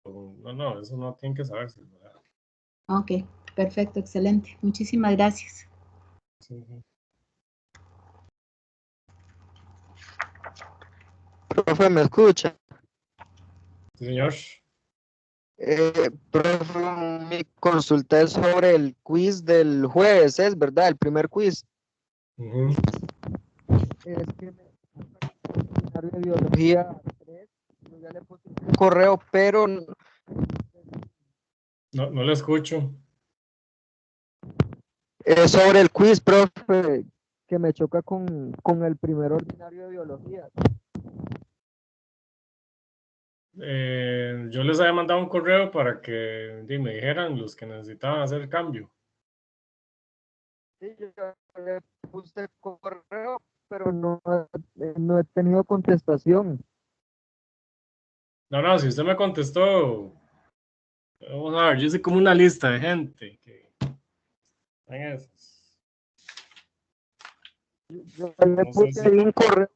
no, eso no tiene que saberse, ¿verdad? Ok, perfecto, excelente. Muchísimas gracias. Sí, sí. Profe, ¿me escucha? Sí, señor. Profe, mi consulta es sobre el quiz del jueves, ¿es verdad? El primer quiz. Ujú. Es que me de biología 3, yo ya le puse un correo, pero No, no le escucho. sobre el quiz, profe, que me choca con el primer ordinario de biología. Yo les había mandado un correo para que me dijeran los que necesitaban hacer el cambio. Sí, yo le puse correo, pero no he tenido contestación. No, si usted me contestó, vamos a ver, yo hice como una lista de gente que están esas. Yo le No sé puse si. ahí un correo.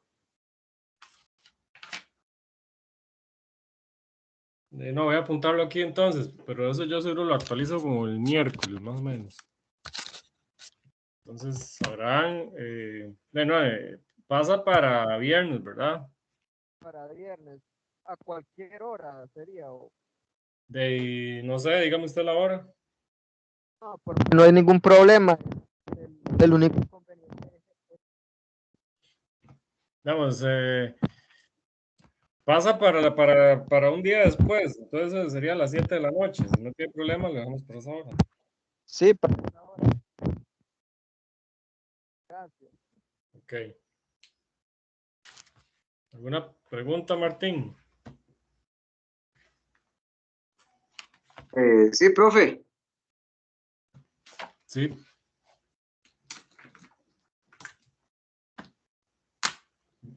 No, voy a apuntarlo aquí entonces, pero eso yo seguro lo actualizo como el miércoles, más o menos. Entonces sabrán, pasa para viernes, ¿verdad? Para viernes, a cualquier hora sería. No sé, dígame usted la hora. No hay ningún problema. El único inconveniente Vamos, pasa para un día después, entonces sería a las 7 de la noche. Si no tiene problema, le dejamos por esa hora. sí, para esa hora. Gracias. Ok. ¿Alguna pregunta, Martín? Sí, profe. Sí.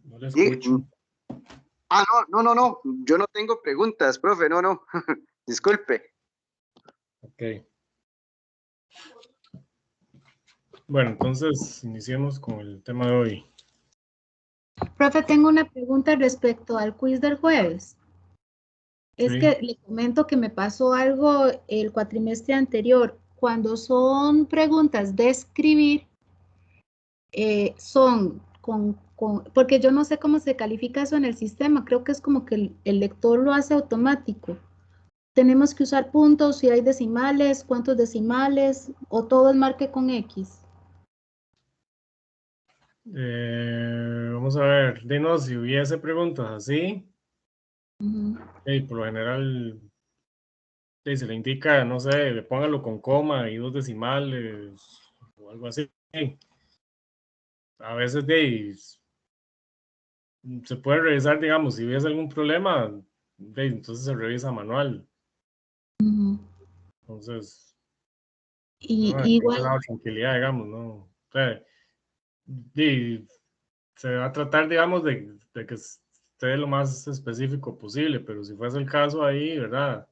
No le escucho. No. Yo no tengo preguntas, profe. No. Disculpe. Ok. Bueno, entonces iniciemos con el tema de hoy. Profe, tengo una pregunta respecto al quiz del jueves. Es Sí. que le comento que me pasó algo el cuatrimestre anterior. Cuando son preguntas de escribir, son porque yo no sé cómo se califica eso en el sistema, creo que es como que el lector lo hace automático. Tenemos que usar puntos, si hay decimales, cuántos decimales, o todo es marque con X. Vamos a ver, dinos si hubiese preguntas así. Ujú. Por lo general, se le indica, no sé, póngalo con coma y dos decimales o algo así. A veces se puede revisar, digamos, si hubiese algún problema, entonces se revisa manual. Ujú. Entonces, Y por ese igual, lado, tranquilidad, digamos, ¿no? O sea, se va a tratar, digamos, de que esté lo más específico posible, pero si fuese el caso ahí, ¿verdad?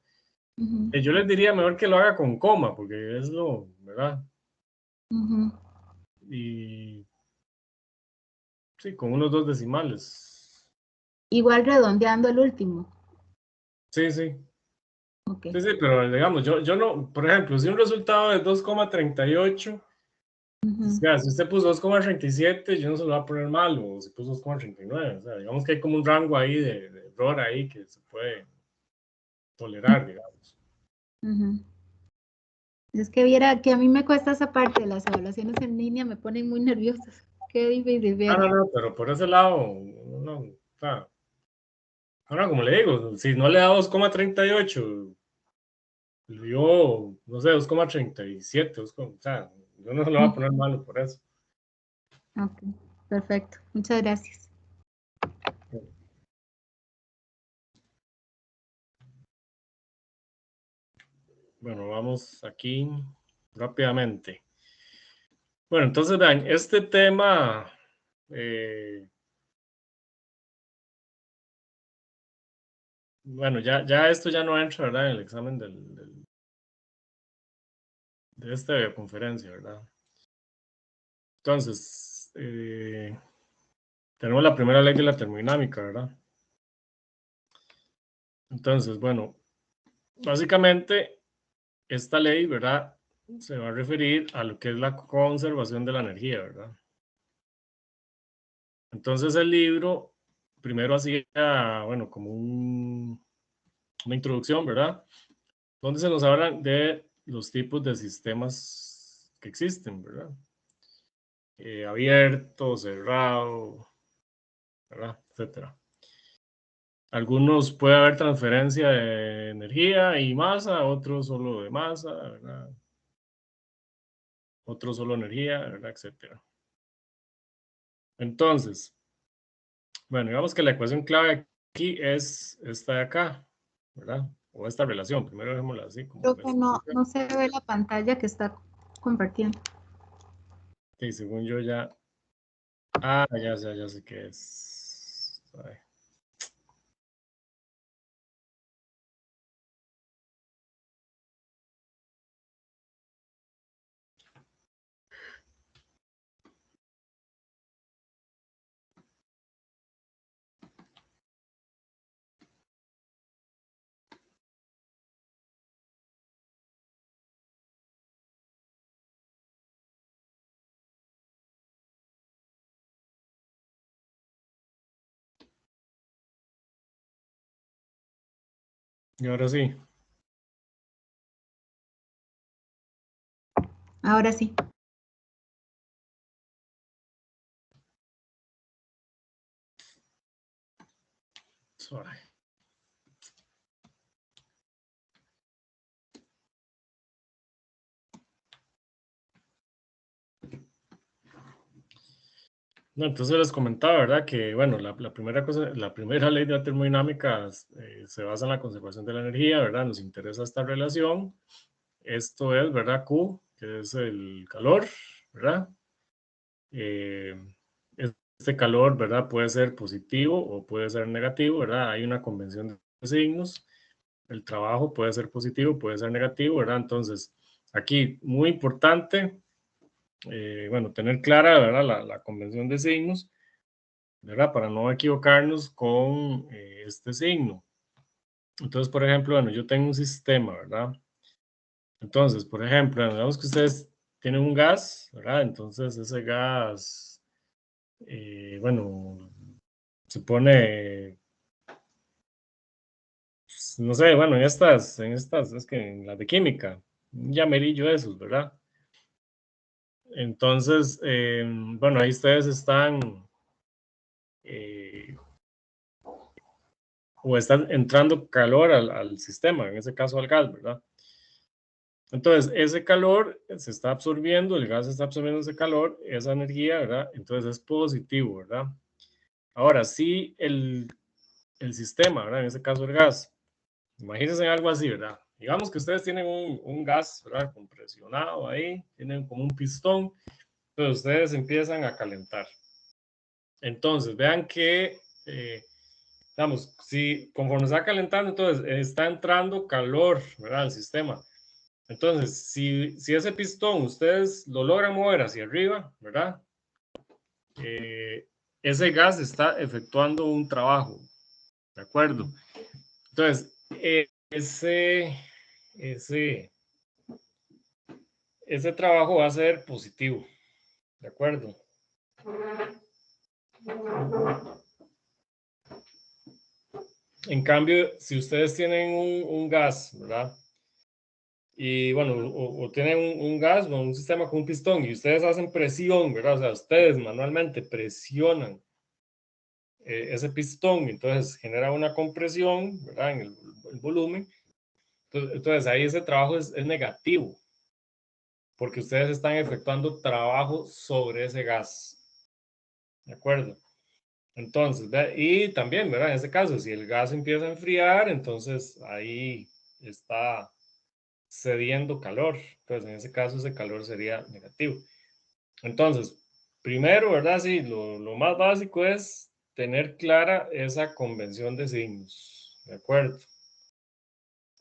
ujú, Yo les diría mejor que lo haga con coma, porque es lo, ¿verdad? ujú. Y sí, con unos dos decimales. Igual redondeando el último. Sí, sí. Ok. Sí, pero digamos, yo no, por ejemplo, si un resultado de 2,38, o Ujú, sea, si usted puso 2,37, yo no se lo voy a poner mal, o si puso 2,39, o sea, digamos que hay como un rango ahí de error ahí que se puede tolerar, digamos. ujú. Es que viera que a mí me cuesta esa parte de las evaluaciones en línea, me ponen muy nerviosas. Qué difícil, viera. No, pero por ese lado, no, o sea, no, como le digo, si no le da 2,38, le dio, no sé, 2,37, o sea, yo no se lo voy a poner malo por eso. Ok, perfecto. Muchas gracias. Bueno, vamos aquí rápidamente. Bueno, entonces vean, este tema, bueno, ya esto ya no entra, ¿verdad? En el examen de esta videoconferencia, ¿verdad? Entonces, tenemos la primera ley de la termodinámica, ¿verdad? Entonces, bueno, básicamente, esta ley, ¿verdad? Se va a referir a lo que es la conservación de la energía, ¿verdad? Entonces el libro primero hacía, bueno, como una introducción, ¿verdad? Donde se nos habla de los tipos de sistemas que existen, ¿verdad? Abierto, cerrado, ¿verdad? Etcétera. Algunos puede haber transferencia de energía y masa, otros solo de masa, ¿verdad? Otros solo energía, ¿verdad? Etcétera. Entonces, bueno, digamos que la ecuación clave aquí es esta de acá, ¿verdad? O esta relación, primero dejémosla así. Como Creo que no se ve la pantalla que está compartiendo. Y según yo ya... Ah, ya sé qué es. Ay. Y ahora sí. Ahora sí. Suave. No, entonces les comentaba, ¿verdad? Que, bueno, la primera cosa, la primera ley de la termodinámica se basa en la conservación de la energía, ¿verdad? Nos interesa esta relación. Esto es, ¿verdad? Q, que es el calor, ¿verdad? Eh, este calor, ¿verdad? Puede ser positivo o puede ser negativo, ¿verdad? Hay una convención de signos. El trabajo puede ser positivo, puede ser negativo, ¿verdad? Entonces, aquí, muy importante, bueno, tener clara, ¿verdad? La convención de signos, ¿verdad? Para no equivocarnos con este signo. Entonces, por ejemplo, bueno, yo tengo un sistema, ¿verdad? Entonces, por ejemplo, digamos que ustedes tienen un gas, ¿verdad? Entonces, ese gas, bueno, se pone, pues, no sé, bueno, en estas, es que en las de química, un llamerillo de esos, ¿verdad? Entonces, bueno, ahí ustedes están, eh, o están entrando calor al sistema, en ese caso al gas, ¿verdad? Entonces, ese calor se está absorbiendo, el gas está absorbiendo ese calor, esa energía, ¿verdad? Entonces es positivo, ¿verdad? Ahora, si el sistema, ¿verdad? En ese caso el gas, imagínense algo así, ¿verdad? Digamos que ustedes tienen un gas, ¿verdad? Compresionado ahí, tienen como un pistón, entonces ustedes empiezan a calentar. Entonces, vean que, digamos, si conforme está calentando, entonces está entrando calor, ¿verdad? Al sistema. Entonces, si ese pistón ustedes lo logran mover hacia arriba, ¿verdad? Ese gas está efectuando un trabajo, ¿de acuerdo? Entonces, ese trabajo va a ser positivo, ¿de acuerdo? En cambio, si ustedes tienen un gas, ¿verdad? Y bueno, o tienen un gas o un sistema con un pistón y ustedes hacen presión, ¿verdad? O sea, ustedes manualmente presionan ese pistón, entonces genera una compresión, ¿verdad? En el volumen. Entonces ahí ese trabajo es negativo, porque ustedes están efectuando trabajo sobre ese gas, ¿de acuerdo? Entonces, y también, ¿verdad? En ese caso, si el gas empieza a enfriar, entonces ahí está cediendo calor. Entonces, en ese caso, ese calor sería negativo. Entonces, primero, ¿verdad? Sí, lo más básico es tener clara esa convención de signos, ¿de acuerdo?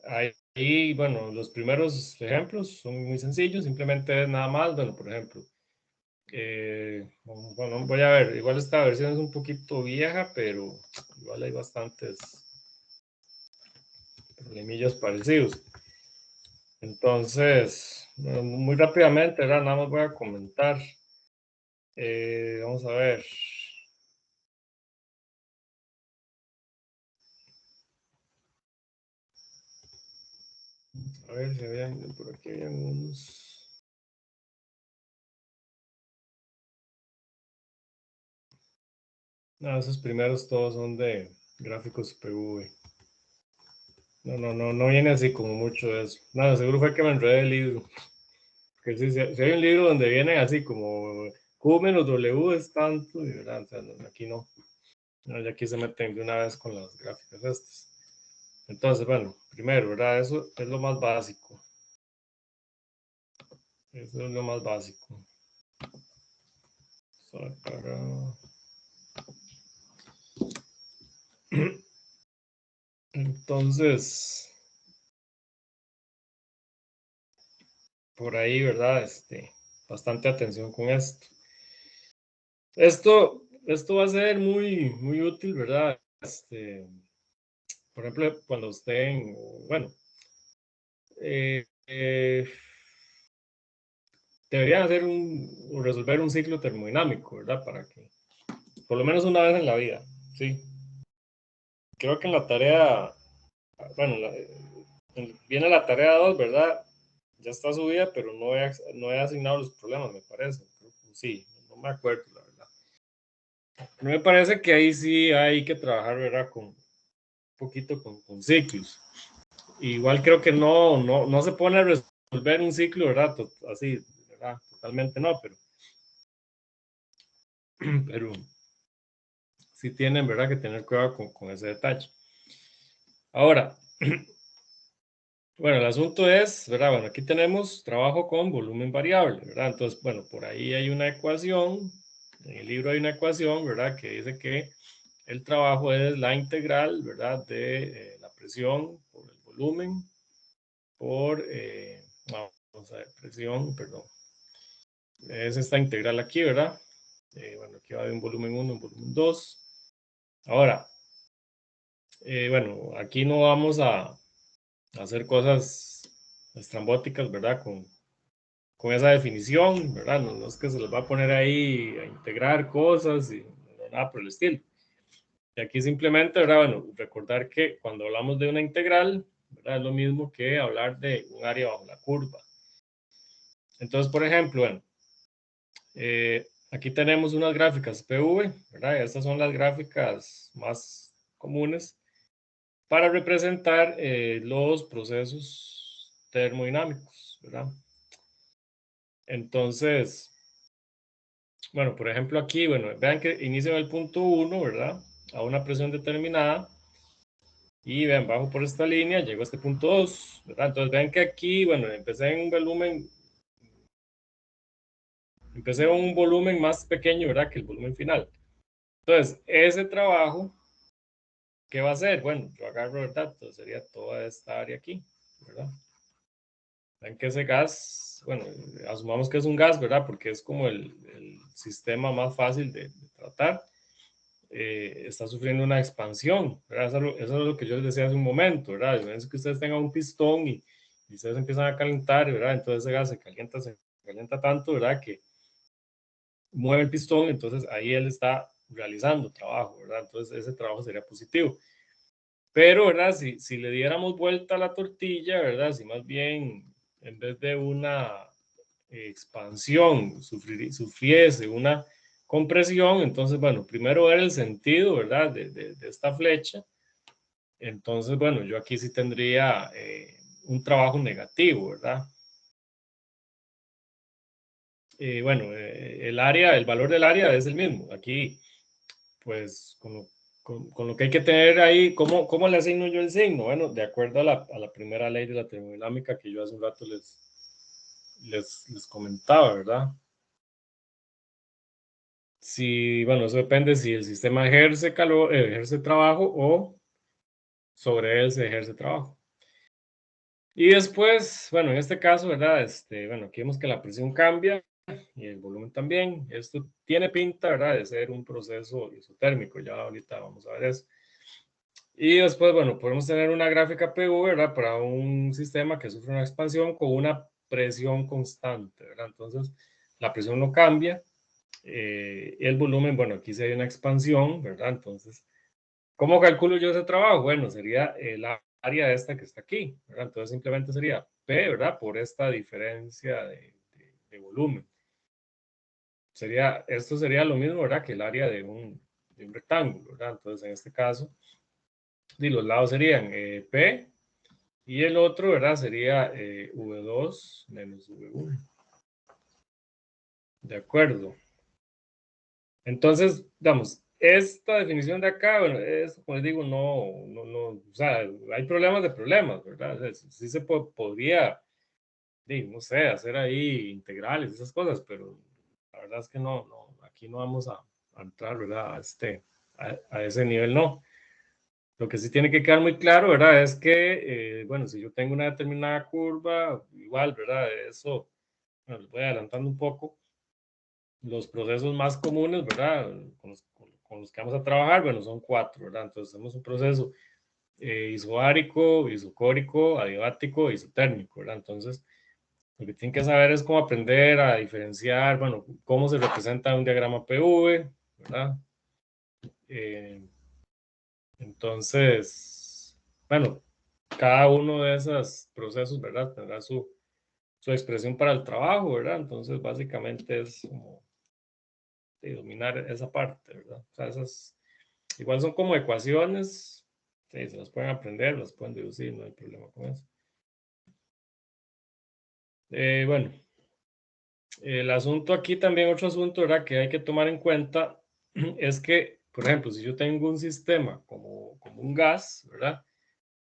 Ahí, bueno, los primeros ejemplos son muy sencillos, simplemente es nada más, bueno, por ejemplo, bueno, voy a ver, igual esta versión es un poquito vieja, pero igual hay bastantes problemillas parecidos. Entonces, muy rápidamente, ¿verdad? Nada más voy a comentar. Vamos a ver. A ver si habían, por aquí habían unos. No, esos primeros todos son de gráficos PV. No viene así como mucho de eso. Nada, seguro fue que me enredé el libro. Que si hay un libro donde vienen así como Q menos W es tanto, y verdad, o sea, aquí no. Ya aquí se meten de una vez con las gráficas estas. Entonces, bueno, primero, ¿verdad? Eso es lo más básico. Eso es lo más básico. Entonces, por ahí, ¿verdad? Bastante atención con esto. Esto va a ser muy útil, ¿verdad? Por ejemplo, cuando estén, bueno, deberían hacer o resolver un ciclo termodinámico, ¿verdad? Para que, por lo menos una vez en la vida, sí. Creo que en la tarea, bueno, viene la tarea 2, ¿verdad? Ya está subida, pero no he asignado los problemas, me parece. Sí, no me acuerdo, la verdad. Me parece que ahí sí hay que trabajar, ¿verdad? Un poquito con ciclos. Igual creo que no se pone a resolver un ciclo, ¿verdad? Así, ¿verdad? Totalmente no, pero sí tienen, ¿verdad? Que tener cuidado con ese detalle. Ahora, bueno, el asunto es, ¿verdad? Bueno, aquí tenemos trabajo con volumen variable, ¿verdad? Entonces, bueno, por ahí hay una ecuación, en el libro hay una ecuación, ¿verdad? Que dice que el trabajo es la integral, ¿verdad? De la presión por el volumen, vamos a ver, presión, perdón. Es esta integral aquí, ¿verdad? Bueno, aquí va de un volumen 1 un volumen 2. Ahora, bueno, aquí no vamos a hacer cosas estrambóticas, ¿verdad? Con esa definición, ¿verdad? No es que se les va a poner ahí a integrar cosas y nada por el estilo. Y aquí simplemente, ¿verdad? Bueno, recordar que cuando hablamos de una integral, ¿verdad? Es lo mismo que hablar de un área bajo la curva. Entonces, por ejemplo, bueno, aquí tenemos unas gráficas PV, ¿verdad? Estas son las gráficas más comunes para representar los procesos termodinámicos, ¿verdad? Entonces, bueno, por ejemplo aquí, bueno, vean que inicia en el punto 1, ¿verdad? A una presión determinada. Y vean, bajo por esta línea, llego a este punto 2, ¿verdad? Entonces vean que aquí, bueno, empecé en un volumen más pequeño, ¿verdad? Que el volumen final. Entonces, ese trabajo, ¿qué va a hacer? Bueno, yo agarro, ¿verdad? Entonces sería toda esta área aquí, ¿verdad? Ven que ese gas, bueno, asumamos que es un gas, ¿verdad? Porque es como el sistema más fácil de tratar. Está sufriendo una expansión, ¿verdad? Eso es lo que yo les decía hace un momento, ¿verdad? Es que ustedes tengan un pistón y ustedes empiezan a calentar, ¿verdad? Entonces ese gas se calienta tanto, ¿verdad? Que mueve el pistón, entonces ahí él está realizando trabajo, ¿verdad? Entonces ese trabajo sería positivo. Pero, ¿verdad? Si le diéramos vuelta a la tortilla, ¿verdad? Si más bien en vez de una expansión sufriese una compresión, entonces, bueno, primero ver el sentido, ¿verdad? De esta flecha. Entonces, bueno, yo aquí sí tendría un trabajo negativo, ¿verdad? Bueno, el valor del área es el mismo. Aquí, pues, con lo que hay que tener ahí, ¿cómo le asigno yo el signo? Bueno, de acuerdo a la primera ley de la termodinámica que yo hace un rato les comentaba, ¿verdad? Si, bueno, eso depende si el sistema ejerce calor, ejerce trabajo o sobre él se ejerce trabajo. Y después, bueno, en este caso, ¿verdad? Bueno, aquí vemos que la presión cambia y el volumen también. Esto tiene pinta, ¿verdad? De ser un proceso isotérmico. Ya ahorita vamos a ver eso. Y después, bueno, podemos tener una gráfica PV, ¿verdad? Para un sistema que sufre una expansión con una presión constante, ¿verdad? Entonces, la presión no cambia. El volumen, bueno, aquí sí hay una expansión, ¿verdad? Entonces, ¿cómo calculo yo ese trabajo? Bueno, sería el área esta que está aquí, ¿verdad? Entonces, simplemente sería P, ¿verdad? Por esta diferencia de volumen. Esto sería lo mismo, ¿verdad? Que el área de un rectángulo, ¿verdad? Entonces, en este caso, y los lados serían P y el otro, ¿verdad? Sería V2 menos V1. De acuerdo. Entonces, digamos, esta definición de acá, bueno, es, como les digo, o sea, hay problemas de problemas, ¿verdad? O sea, sí se podría, no sé, hacer ahí integrales, esas cosas, pero la verdad es que aquí no vamos a entrar, ¿verdad? A ese nivel no. Lo que sí tiene que quedar muy claro, ¿verdad? Es que, bueno, si yo tengo una determinada curva, igual, ¿verdad? Eso, bueno, les voy adelantando un poco. Los procesos más comunes, ¿verdad? Con los que vamos a trabajar, bueno, son 4, ¿verdad? Entonces, tenemos un proceso isobárico, isocórico, adiabático, isotérmico, ¿verdad? Entonces, lo que tienen que saber es cómo aprender a diferenciar, bueno, cómo se representa un diagrama PV, ¿verdad? Entonces, bueno, cada uno de esos procesos, ¿verdad? Tendrá su expresión para el trabajo, ¿verdad? Entonces, básicamente es como dominar esa parte, ¿verdad? O sea, esas igual son como ecuaciones, sí, se las pueden aprender, las pueden deducir, no hay problema con eso. Bueno, el asunto aquí también, otro asunto, ¿verdad? Que hay que tomar en cuenta es que, por ejemplo, si yo tengo un sistema como un gas, ¿verdad?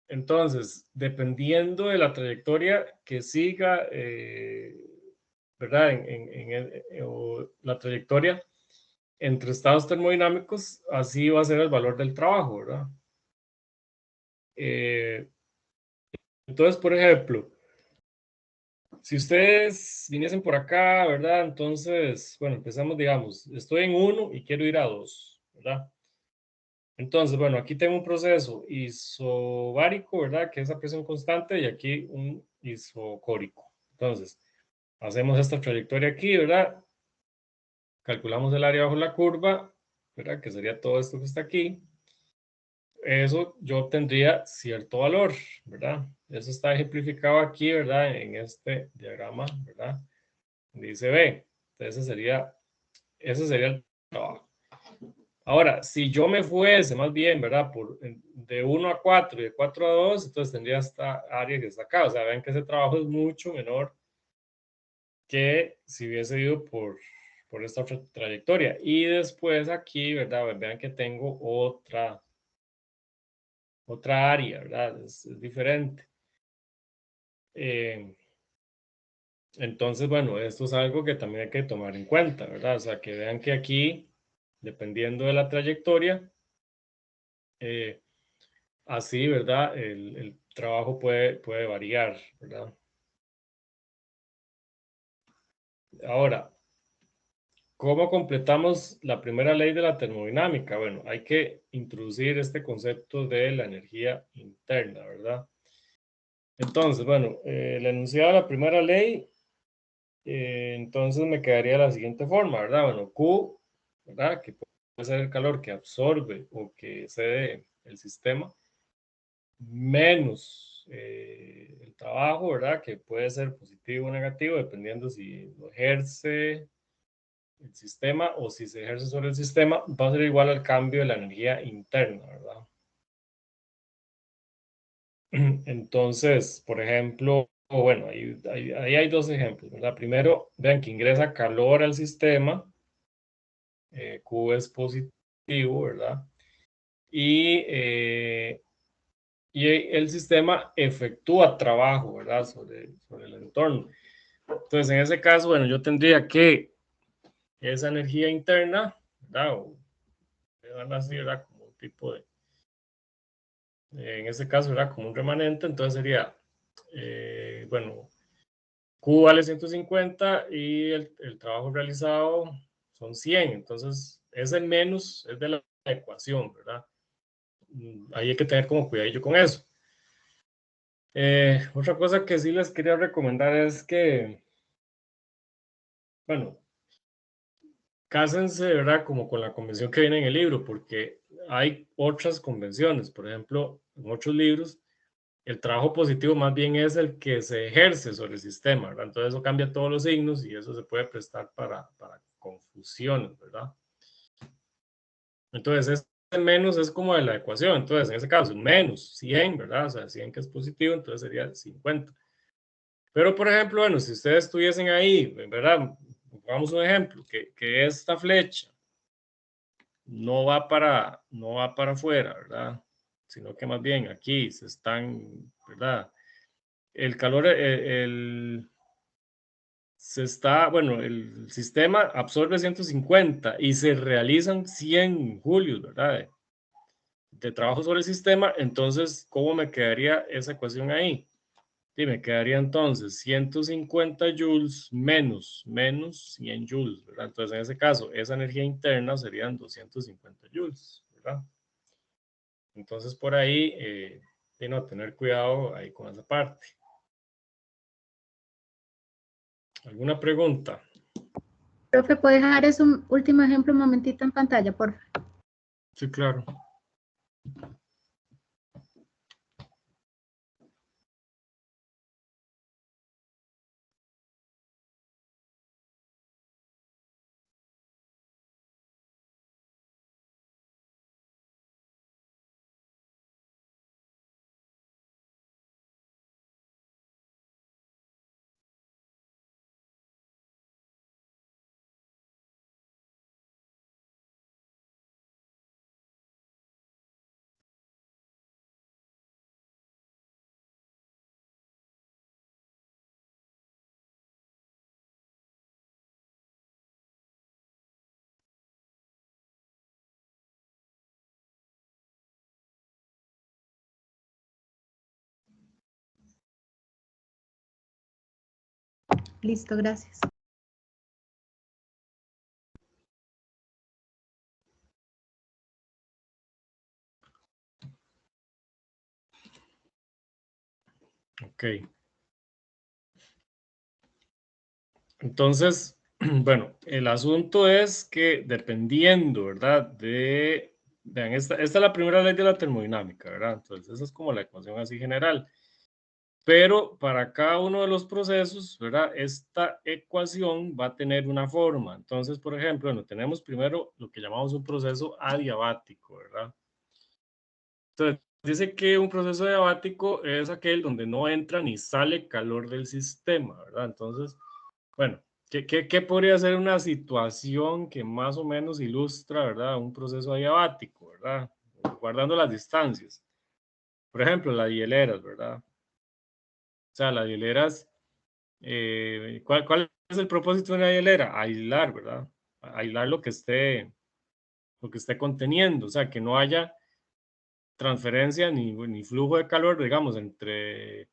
Entonces, dependiendo de la trayectoria que siga, ¿verdad? O la trayectoria entre estados termodinámicos, así va a ser el valor del trabajo, ¿verdad? Eh, entonces, por ejemplo, si ustedes viniesen por acá, ¿verdad? Entonces, bueno, empezamos, digamos, estoy en 1 y quiero ir a 2, ¿verdad? Entonces, bueno, aquí tengo un proceso isobárico, ¿verdad? Que es a presión constante y aquí un isocórico. Entonces, hacemos esta trayectoria aquí, ¿verdad? Calculamos el área bajo la curva, ¿verdad? Que sería todo esto que está aquí. Eso yo obtendría cierto valor, ¿verdad? Eso está ejemplificado aquí, ¿verdad? En este diagrama, ¿verdad? Dice B. Entonces ese sería el trabajo. Ahora, si yo me fuese más bien, ¿verdad? De 1 a 4 y de 4 a 2, entonces tendría esta área que está acá. O sea, ven que ese trabajo es mucho menor que si hubiese ido por esta otra trayectoria. Y después aquí, ¿verdad? Vean que tengo otra área, ¿verdad? Es diferente. Entonces, bueno, esto es algo que también hay que tomar en cuenta, ¿verdad? O sea, que vean que aquí, dependiendo de la trayectoria, así, ¿verdad? El trabajo puede variar, ¿verdad? Ahora, ¿cómo completamos la primera ley de la termodinámica? Bueno, hay que introducir este concepto de la energía interna, ¿verdad? Entonces, bueno, el enunciado de la primera ley, entonces me quedaría de la siguiente forma, ¿verdad? Bueno, Q, ¿verdad? Que puede ser el calor que absorbe o que cede el sistema, menos el trabajo, ¿verdad? Que puede ser positivo o negativo, dependiendo si lo ejerce el sistema o si se ejerce sobre el sistema, va a ser igual al cambio de la energía interna, ¿verdad? Entonces, por ejemplo, bueno, ahí hay dos ejemplos, ¿verdad? Primero, vean que ingresa calor al sistema, Q es positivo, ¿verdad? Y el sistema efectúa trabajo, ¿verdad? Sobre el entorno. Entonces, en ese caso, bueno, yo tendría que esa energía interna, ¿verdad? O van así, ¿verdad? Como un tipo en ese caso, ¿verdad? Como un remanente, entonces sería, bueno, Q vale 150 y el trabajo realizado son 100, entonces ese menos es de la ecuación, ¿verdad? ahí hay que tener como cuidadillo con eso. Otra cosa que sí les quería recomendar es que, bueno, cásense, ¿verdad? Como con la convención que viene en el libro, porque hay otras convenciones. Por ejemplo, en otros libros, el trabajo positivo más bien es el que se ejerce sobre el sistema, ¿verdad? Entonces eso cambia todos los signos y eso se puede prestar para confusiones, ¿verdad? Entonces, ese menos es como de la ecuación. Entonces, en ese caso, menos 100, ¿verdad? O sea, 100 que es positivo, entonces sería 50. Pero, por ejemplo, bueno, si ustedes estuviesen ahí, ¿verdad? Pongamos un ejemplo, que esta flecha no va para afuera, ¿verdad? Sino que más bien aquí se están, ¿verdad? El calor, se está, bueno, el sistema absorbe 150 y se realizan 100 julios, ¿verdad? De trabajo sobre el sistema, entonces, ¿cómo me quedaría esa ecuación ahí? Sí, me quedaría entonces 150 joules menos 100 joules, ¿verdad? Entonces, en ese caso, esa energía interna serían 250 joules, ¿verdad? Entonces, por ahí, tener cuidado ahí con esa parte. ¿Alguna pregunta? Profe, ¿puede dejar ese último ejemplo un momentito en pantalla, por favor? Sí, claro. Listo, gracias. Ok. Entonces, bueno, el asunto es que dependiendo, ¿verdad? Vean, esta es la primera ley de la termodinámica, ¿verdad? Entonces, esa es como la ecuación así general. Pero para cada uno de los procesos, ¿verdad? Esta ecuación va a tener una forma. Entonces, por ejemplo, bueno, tenemos primero lo que llamamos un proceso adiabático, ¿verdad? Entonces, dice que un proceso adiabático es aquel donde no entra ni sale calor del sistema, ¿verdad? Entonces, bueno, ¿qué podría ser una situación que más o menos ilustra, ¿verdad? Un proceso adiabático, ¿verdad? Guardando las distancias. Por ejemplo, las hieleras, ¿verdad? O sea, las hieleras, ¿cuál es el propósito de una hielera? Aislar, ¿verdad? Aislar lo que esté conteniendo, o sea, que no haya transferencia ni flujo de calor, digamos, entre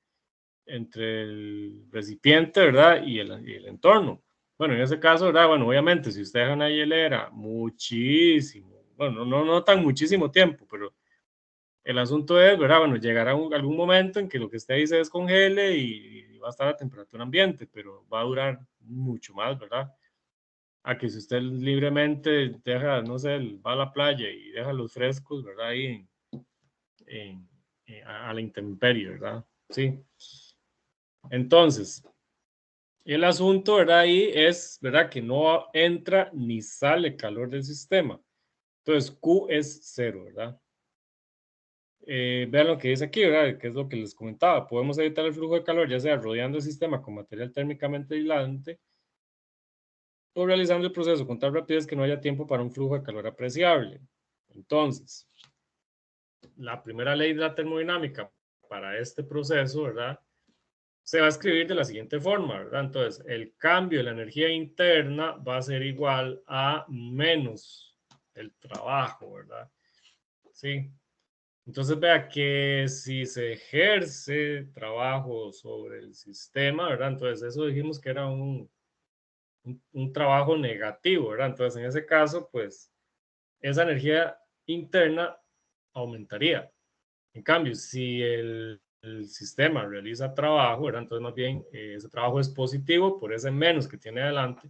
el recipiente, ¿verdad? Y el entorno. Bueno, en ese caso, ¿verdad? Bueno, obviamente, si usted deja una hielera muchísimo, bueno, no tan muchísimo tiempo, pero el asunto es, ¿verdad? Bueno, llegará algún momento en que lo que esté ahí se descongele y va a estar a temperatura ambiente, pero va a durar mucho más, ¿verdad? A que si usted libremente deja, no sé, va a la playa y deja los frescos, ¿verdad? Ahí a la intemperie, ¿verdad? Sí. Entonces, el asunto, ¿verdad? Ahí es, ¿verdad? Que no entra ni sale calor del sistema. Entonces, Q es 0, ¿verdad? Vean lo que dice aquí, ¿verdad? Que es lo que les comentaba. Podemos evitar el flujo de calor, ya sea rodeando el sistema con material térmicamente aislante o realizando el proceso con tal rapidez que no haya tiempo para un flujo de calor apreciable. Entonces, la primera ley de la termodinámica para este proceso, ¿verdad? Se va a escribir de la siguiente forma, ¿verdad? Entonces, el cambio de la energía interna va a ser igual a menos el trabajo, ¿verdad? Sí. Entonces, vea que si se ejerce trabajo sobre el sistema, ¿verdad? Entonces, eso dijimos que era un trabajo negativo, ¿verdad? Entonces, en ese caso, pues, esa energía interna aumentaría. En cambio, si el sistema realiza trabajo, ¿verdad? Entonces más bien ese trabajo es positivo por ese menos que tiene adelante.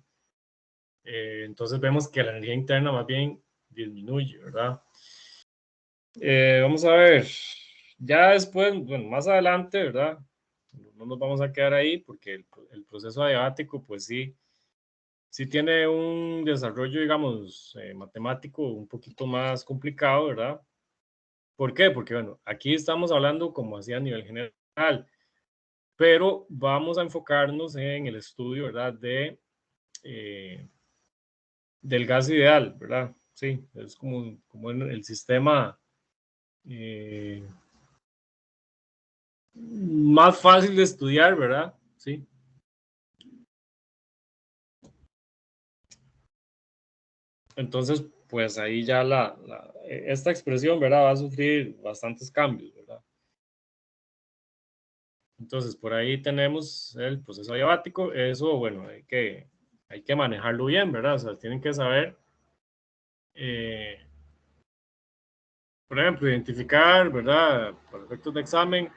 Entonces vemos que la energía interna más bien disminuye, ¿verdad? Vamos a ver, ya después, bueno, más adelante, ¿verdad? No nos vamos a quedar ahí porque el proceso adiabático, pues sí, sí tiene un desarrollo, digamos, matemático un poquito más complicado, ¿verdad? ¿Por qué? Porque, bueno, aquí estamos hablando como así a nivel general, pero vamos a enfocarnos en el estudio, ¿verdad? Del gas ideal, ¿verdad? Sí, es como el sistema eh, más fácil de estudiar, ¿verdad? Sí. Entonces, pues ahí ya esta expresión, ¿verdad? Va a sufrir bastantes cambios, ¿verdad? Entonces, por ahí tenemos el proceso adiabático. Eso, bueno, hay que manejarlo bien, ¿verdad? O sea, tienen que saber, eh, por ejemplo, identificar, ¿verdad? Para efectos de examen,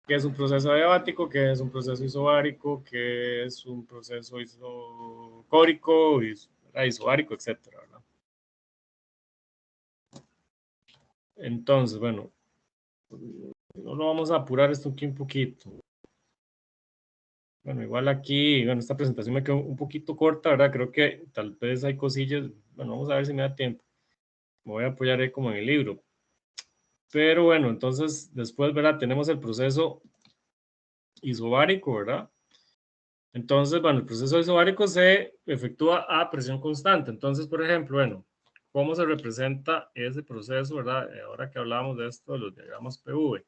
qué es un proceso adiabático, qué es un proceso isobárico, qué es un proceso isocórico, isobárico, etcétera, ¿verdad? Entonces, bueno, no lo vamos a apurar esto aquí un poquito. Bueno, igual aquí, bueno, esta presentación me quedó un poquito corta, ¿verdad? Creo que tal vez hay cosillas, bueno, vamos a ver si me da tiempo. Me voy a apoyar ahí como en el libro. Pero bueno, entonces después, ¿verdad? Tenemos el proceso isobárico, ¿verdad? Entonces, bueno, el proceso isobárico se efectúa a presión constante. Entonces, por ejemplo, bueno, ¿cómo se representa ese proceso, verdad? Ahora que hablamos de esto, de los diagramas PV.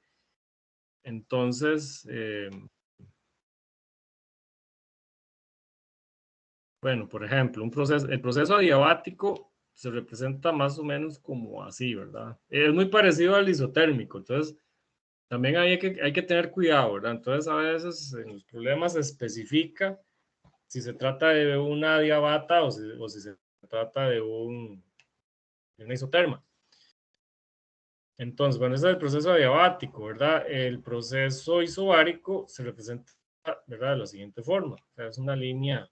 Entonces, bueno, por ejemplo, el proceso adiabático se representa más o menos como así, ¿verdad? Es muy parecido al isotérmico, entonces también hay que tener cuidado, ¿verdad? Entonces a veces en los problemas se especifica si se trata de una adiabata o si se trata de una isoterma. Entonces, bueno, ese es el proceso adiabático, ¿verdad? El proceso isobárico se representa, ¿verdad? De la siguiente forma, o sea, es una línea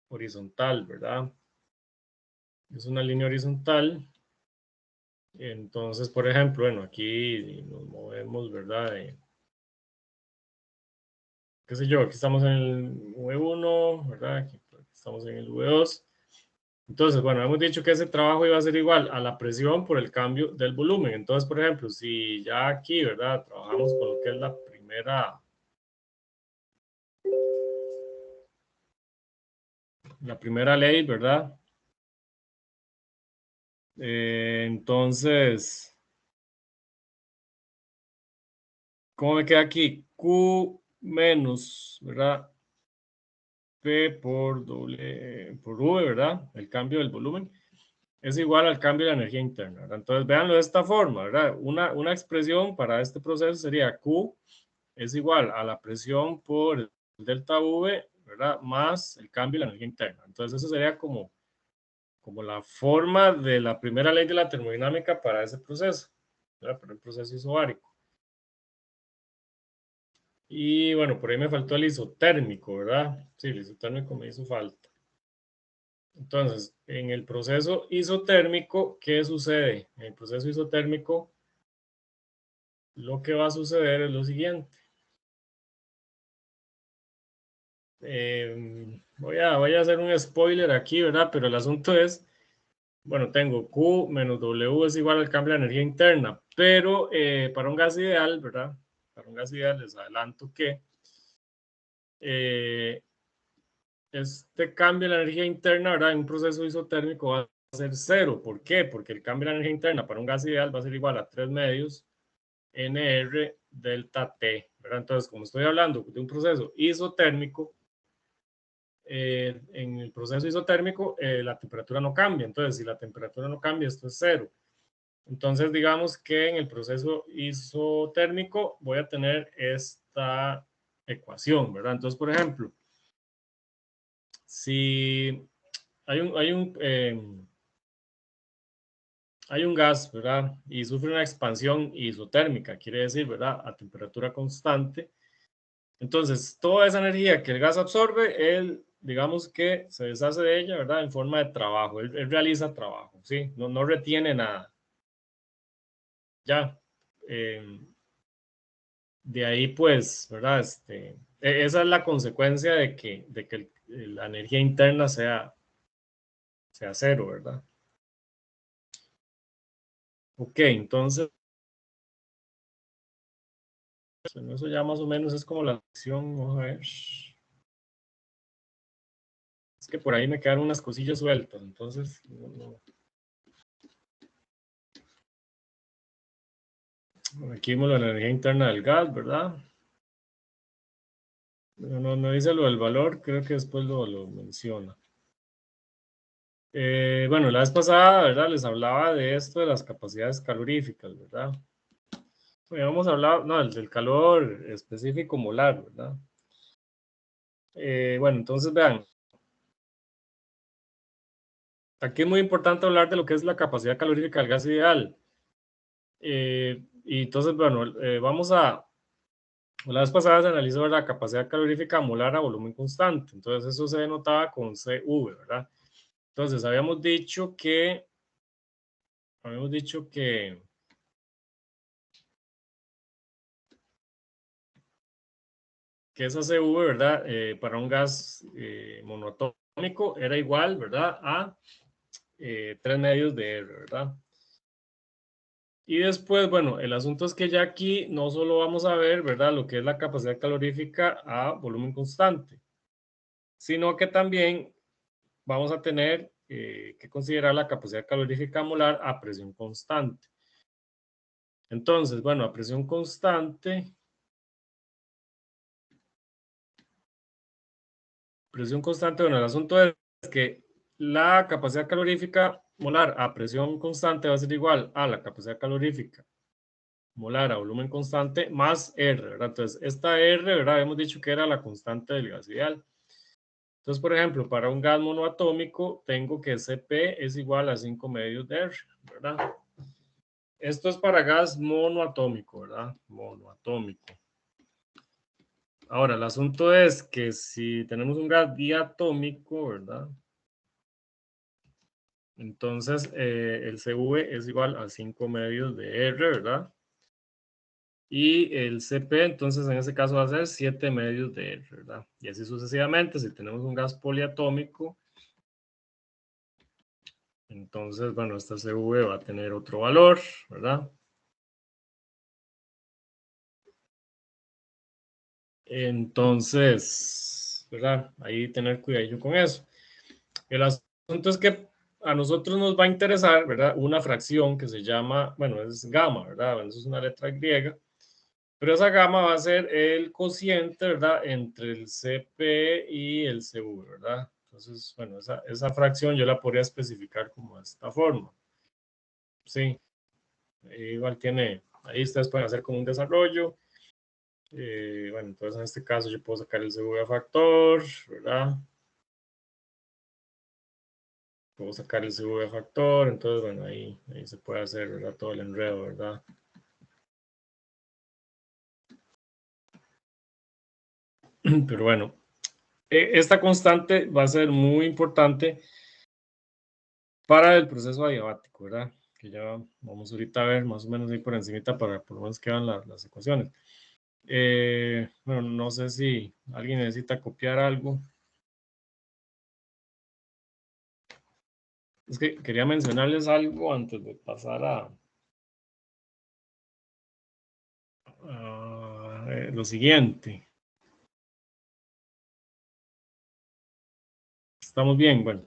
horizontal, ¿verdad? Es una línea horizontal. Entonces, por ejemplo, bueno, aquí nos movemos, ¿verdad? Qué sé yo, aquí estamos en el V1, ¿verdad? Aquí estamos en el V2. Entonces, bueno, hemos dicho que ese trabajo iba a ser igual a la presión por el cambio del volumen. Entonces, por ejemplo, si ya aquí, ¿verdad? Trabajamos con lo que es la primera ley, ¿verdad? Entonces, ¿cómo me queda aquí? Q menos, ¿verdad? P por V, ¿verdad? El cambio del volumen es igual al cambio de la energía interna, ¿verdad? Entonces, véanlo de esta forma, ¿verdad? Una expresión para este proceso sería Q es igual a la presión por el delta V, ¿verdad? Más el cambio de la energía interna. Entonces, eso sería como la forma de la primera ley de la termodinámica para ese proceso, ¿verdad? Para el proceso isobárico. Y bueno, por ahí me faltó el isotérmico, ¿verdad? Sí, el isotérmico me hizo falta. Entonces, en el proceso isotérmico, ¿qué sucede? En el proceso isotérmico, lo que va a suceder es lo siguiente. Voy a hacer un spoiler aquí, ¿verdad? Pero el asunto es, bueno, tengo Q menos W es igual al cambio de energía interna, pero para un gas ideal, ¿verdad? Para un gas ideal les adelanto que eh, este cambio de la energía interna, ¿verdad? En un proceso isotérmico va a ser cero. ¿Por qué? Porque el cambio de la energía interna para un gas ideal va a ser igual a 3 medios NR delta T, ¿verdad? Entonces, como estoy hablando de un proceso isotérmico, en el proceso isotérmico la temperatura no cambia. Entonces, si la temperatura no cambia, esto es cero. Entonces, digamos que en el proceso isotérmico voy a tener esta ecuación, ¿verdad? Entonces, por ejemplo, si hay un hay un gas, ¿verdad? Y sufre una expansión isotérmica, quiere decir, ¿verdad? A temperatura constante. Entonces, toda esa energía que el gas absorbe, él, digamos que se deshace de ella, ¿verdad? En forma de trabajo. Él realiza trabajo, ¿sí? No retiene nada. Ya. De ahí, pues, ¿verdad? Esa es la consecuencia de que la energía interna sea cero, ¿verdad? Ok, entonces, eso ya más o menos es como la acción. Vamos a ver. Es que por ahí me quedaron unas cosillas sueltas, entonces, aquí vimos la energía interna del gas, ¿verdad? No dice lo del valor, creo que después lo menciona. Bueno, la vez pasada, ¿verdad? Les hablaba de esto de las capacidades caloríficas, ¿verdad? Habíamos hablado, no, el del calor específico molar, ¿verdad? Bueno, entonces vean, aquí es muy importante hablar de lo que es la capacidad calorífica del gas ideal. Y entonces, bueno, la vez pasada se analizó la capacidad calorífica molar a volumen constante, entonces eso se denotaba con CV, ¿verdad? Entonces, habíamos dicho que esa CV, ¿verdad? Para un gas monoatómico era igual, ¿verdad? A 3 medios de R, ¿verdad? Y después, bueno, el asunto es que ya aquí no solo vamos a ver, ¿verdad? Lo que es la capacidad calorífica a volumen constante, sino que también vamos a tener que considerar la capacidad calorífica molar a presión constante. Entonces, bueno, a presión constante, bueno, el asunto es que la capacidad calorífica molar a presión constante va a ser igual a la capacidad calorífica molar a volumen constante más R, ¿verdad? Entonces, esta R, ¿verdad? Hemos dicho que era la constante del gas ideal. Entonces, por ejemplo, para un gas monoatómico, tengo que Cp es igual a 5 medios de R, ¿verdad? Esto es para gas monoatómico, ¿verdad? Monoatómico. Ahora, el asunto es que si tenemos un gas diatómico, ¿verdad? Entonces, el CV es igual a 5 medios de R, ¿verdad? Y el Cp, entonces, en ese caso va a ser 7 medios de R, ¿verdad? Y así sucesivamente, si tenemos un gas poliatómico, entonces, bueno, esta CV va a tener otro valor, ¿verdad? Entonces, ¿verdad? Ahí tener cuidado con eso. El asunto es que a nosotros nos va a interesar, ¿verdad? Una fracción que se llama, bueno, es gamma, ¿verdad? Bueno, eso es una letra griega, pero esa gamma va a ser el cociente, ¿verdad? Entre el Cp y el Cu, ¿verdad? Entonces, bueno, esa fracción yo la podría especificar como de esta forma. Sí, igual tiene, ahí ustedes pueden hacer como un desarrollo. Bueno, entonces en este caso yo puedo sacar el CV factor, ¿verdad? Puedo sacar el CV factor, entonces bueno, ahí se puede hacer, ¿verdad? Todo el enredo, ¿verdad? Pero bueno, esta constante va a ser muy importante para el proceso adiabático, ¿verdad? Que ya vamos ahorita a ver más o menos ahí por encimita para por lo menos quedan las ecuaciones. Bueno, no sé si alguien necesita copiar algo. Es que quería mencionarles algo antes de pasar a lo siguiente. ¿Estamos bien? Bueno.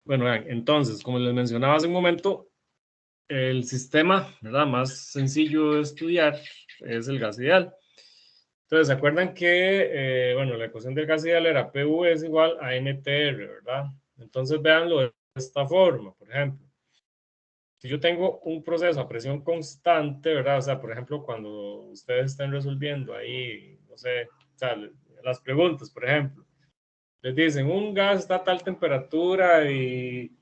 Bueno, vean, entonces, como les mencionaba hace un momento, el sistema, ¿verdad? Más sencillo de estudiar es el gas ideal. Entonces, ¿se acuerdan que, bueno, la ecuación del gas ideal era PV es igual a NTR, ¿verdad? Entonces, véanlo de esta forma, por ejemplo. Si yo tengo un proceso a presión constante, ¿verdad? O sea, por ejemplo, cuando ustedes estén resolviendo ahí, no sé, o sea, las preguntas, por ejemplo, les dicen, un gas está a tal temperatura y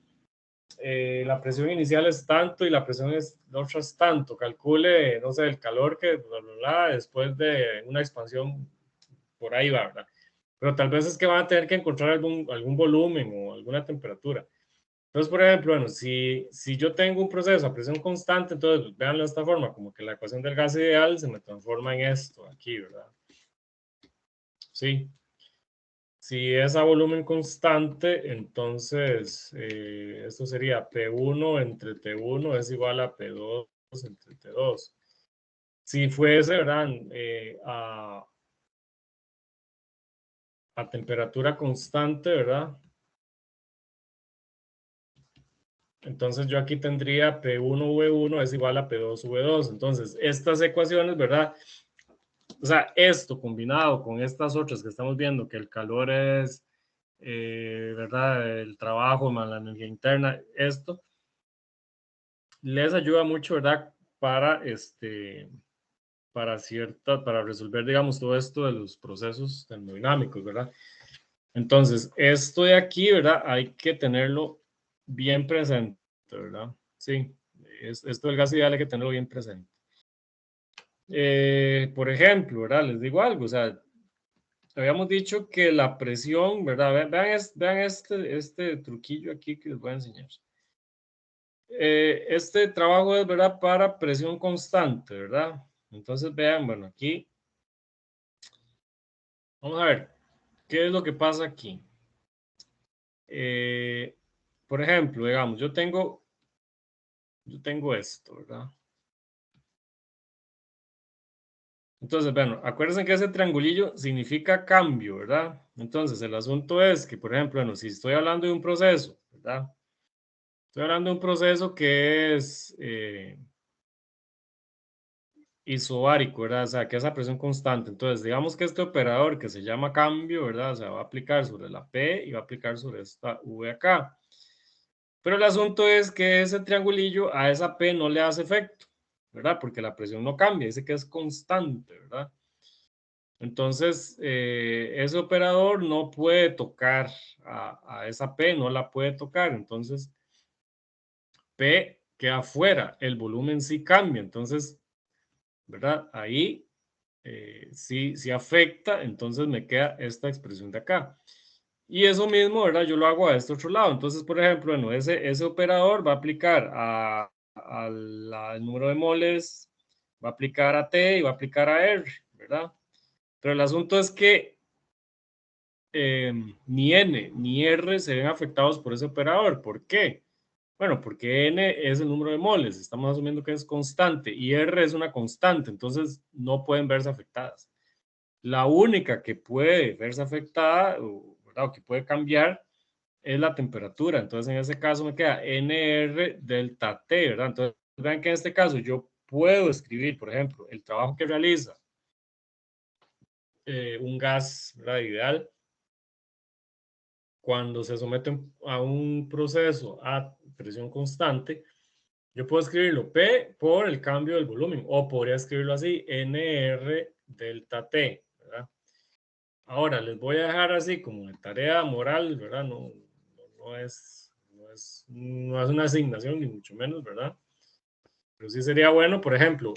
la presión inicial es tanto y la presión otra es tanto. Calcule, no sé, el calor que bla, bla, bla, después de una expansión, por ahí va, ¿verdad? Pero tal vez es que van a tener que encontrar algún volumen o alguna temperatura. Entonces, por ejemplo, bueno, si yo tengo un proceso a presión constante, entonces véanlo de esta forma, como que la ecuación del gas ideal se me transforma en esto aquí, ¿verdad? Sí. Si es a volumen constante, entonces esto sería P1 entre T1 es igual a P2 entre T2. Si fuese, ¿verdad? A temperatura constante, ¿verdad? Entonces yo aquí tendría P1V1 es igual a P2V2. Entonces, estas ecuaciones, ¿verdad? O sea, esto combinado con estas otras que estamos viendo, que el calor es, ¿verdad? El trabajo más la energía interna, esto les ayuda mucho, ¿verdad? Para para resolver, digamos, todo esto de los procesos termodinámicos, ¿verdad? Entonces, esto de aquí, ¿verdad? Hay que tenerlo bien presente, ¿verdad? Sí, esto del gas ideal hay que tenerlo bien presente. Por ejemplo, ¿verdad? Les digo algo, o sea, habíamos dicho que la presión, ¿verdad? Vean este truquillo aquí que les voy a enseñar. Este trabajo es, ¿verdad? Para presión constante, ¿verdad? Entonces, vean, bueno, aquí, vamos a ver, ¿qué es lo que pasa aquí? Por ejemplo, digamos, yo tengo esto, ¿verdad? Entonces, bueno, acuérdense que ese triangulillo significa cambio, ¿verdad? Entonces, el asunto es que, por ejemplo, bueno, si estoy hablando de un proceso, ¿verdad? Estoy hablando de un proceso que es isobárico, ¿verdad? O sea, que es a presión constante. Entonces, digamos que este operador que se llama cambio, ¿verdad? O sea, va a aplicar sobre la P y va a aplicar sobre esta V acá. Pero el asunto es que ese triangulillo a esa P no le hace efecto, ¿verdad? Porque la presión no cambia, dice que es constante, ¿verdad? Entonces, ese operador no puede tocar a esa P, no la puede tocar. Entonces, P queda fuera, el volumen sí cambia. Entonces, ¿verdad? Ahí sí afecta, entonces me queda esta expresión de acá. Y eso mismo, ¿verdad? Yo lo hago a este otro lado. Entonces, por ejemplo, bueno, ese operador va a aplicar al número de moles, va a aplicar a T y va a aplicar a R, ¿verdad? Pero el asunto es que ni N ni R se ven afectados por ese operador. ¿Por qué? Bueno, porque N es el número de moles, estamos asumiendo que es constante y R es una constante, entonces no pueden verse afectadas. La única que puede verse afectada, ¿verdad? O que puede cambiar, es la temperatura. Entonces, en ese caso me queda NR delta T, ¿verdad? Entonces, vean que en este caso yo puedo escribir, por ejemplo, el trabajo que realiza un gas, ¿verdad? Ideal cuando se somete a un proceso a presión constante. Yo puedo escribirlo P por el cambio del volumen, o podría escribirlo así, NR delta T, ¿verdad? Ahora, les voy a dejar así como de tarea moral, ¿verdad? No es una asignación, ni mucho menos, ¿verdad? Pero sí sería bueno, por ejemplo,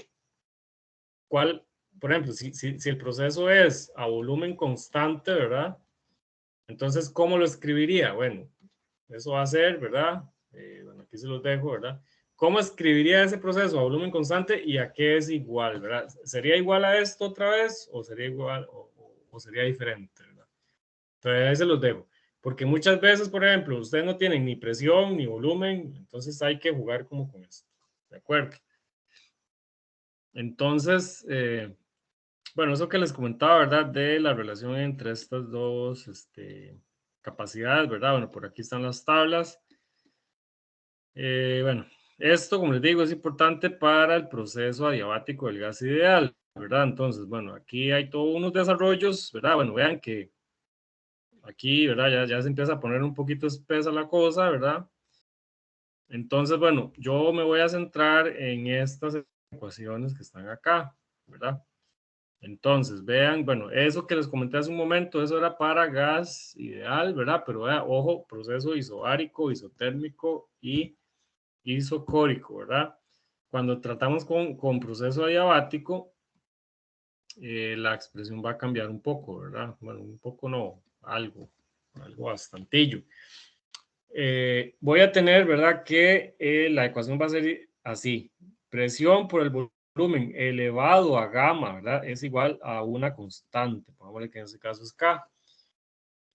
por ejemplo, si el proceso es a volumen constante, ¿verdad? Entonces, ¿cómo lo escribiría? Bueno, eso va a ser, ¿verdad? Bueno, aquí se los dejo, ¿verdad? ¿Cómo escribiría ese proceso a volumen constante y a qué es igual, ¿verdad? ¿Sería igual a esto otra vez o sería igual o sería diferente, ¿verdad? Entonces ahí se los dejo. Porque muchas veces, por ejemplo, ustedes no tienen ni presión ni volumen, entonces hay que jugar como con esto. ¿De acuerdo? Entonces, bueno, eso que les comentaba, ¿verdad? De la relación entre estas dos capacidades, ¿verdad? Bueno, por aquí están las tablas. Bueno, esto, como les digo, es importante para el proceso adiabático del gas ideal, ¿verdad? Entonces, bueno, aquí hay todos unos desarrollos, ¿verdad? Bueno, vean que aquí, ¿verdad? Ya se empieza a poner un poquito espesa la cosa, ¿verdad? Entonces, bueno, yo me voy a centrar en estas ecuaciones que están acá, ¿verdad? Entonces, vean, bueno, eso que les comenté hace un momento, eso era para gas ideal, ¿verdad? Pero vea, ojo, proceso isobárico, isotérmico y isocórico, ¿verdad? Cuando tratamos con proceso adiabático, la expresión va a cambiar un poco, ¿verdad? Bueno, un poco no, algo bastantillo. Voy a tener, ¿verdad? Que la ecuación va a ser así. Presión por el volumen elevado a gamma, ¿verdad? Es igual a una constante. Pongámosle que en este caso es K.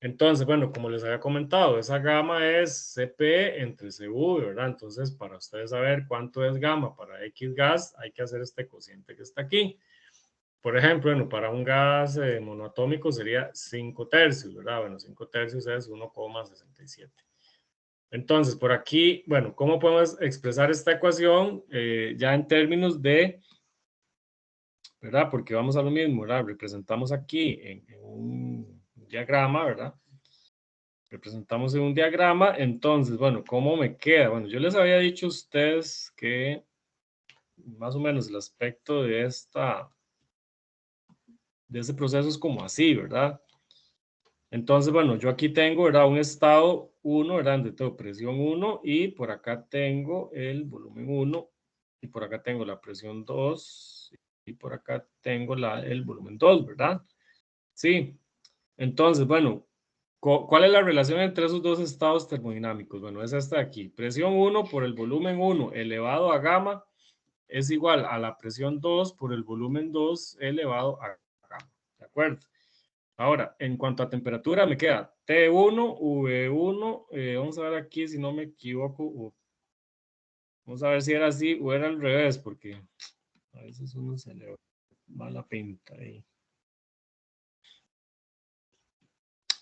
Entonces, bueno, como les había comentado, esa gamma es Cp entre Cu, ¿verdad? Entonces, para ustedes saber cuánto es gamma para X gas, hay que hacer este cociente que está aquí. Por ejemplo, bueno, para un gas monoatómico sería 5 tercios, ¿verdad? Bueno, 5 tercios es 1,67. Entonces, por aquí, bueno, ¿cómo podemos expresar esta ecuación ya en términos de, ¿verdad? Porque vamos a lo mismo, ¿verdad? Representamos aquí en un diagrama, ¿verdad? Representamos en un diagrama, entonces, bueno, ¿cómo me queda? Bueno, yo les había dicho a ustedes que más o menos el aspecto de este proceso es como así, ¿verdad? Entonces, bueno, yo aquí tengo, ¿verdad? Un estado 1, ¿verdad? Donde tengo presión 1 y por acá tengo el volumen 1 y por acá tengo la presión 2 y por acá tengo el volumen 2, ¿verdad? Sí. Entonces, bueno, ¿cuál es la relación entre esos dos estados termodinámicos? Bueno, es esta de aquí. Presión 1 por el volumen 1 elevado a gamma es igual a la presión 2 por el volumen 2 elevado a gamma. ¿De acuerdo? Ahora, en cuanto a temperatura, me queda T1, V1, vamos a ver aquí si no me equivoco, vamos a ver si era así o era al revés, porque a veces uno se le va la pinta ahí.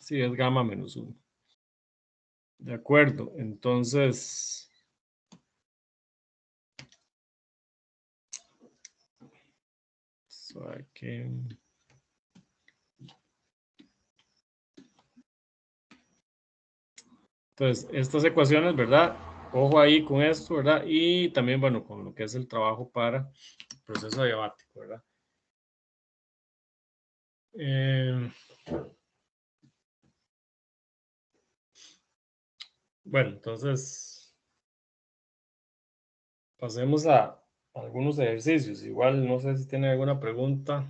Sí, es gamma menos 1. De acuerdo, entonces, entonces, estas ecuaciones, ¿verdad? Ojo ahí con esto, ¿verdad? Y también, bueno, con lo que es el trabajo para proceso adiabático, ¿verdad? Bueno, entonces, pasemos a algunos ejercicios. Igual, no sé si tiene alguna pregunta.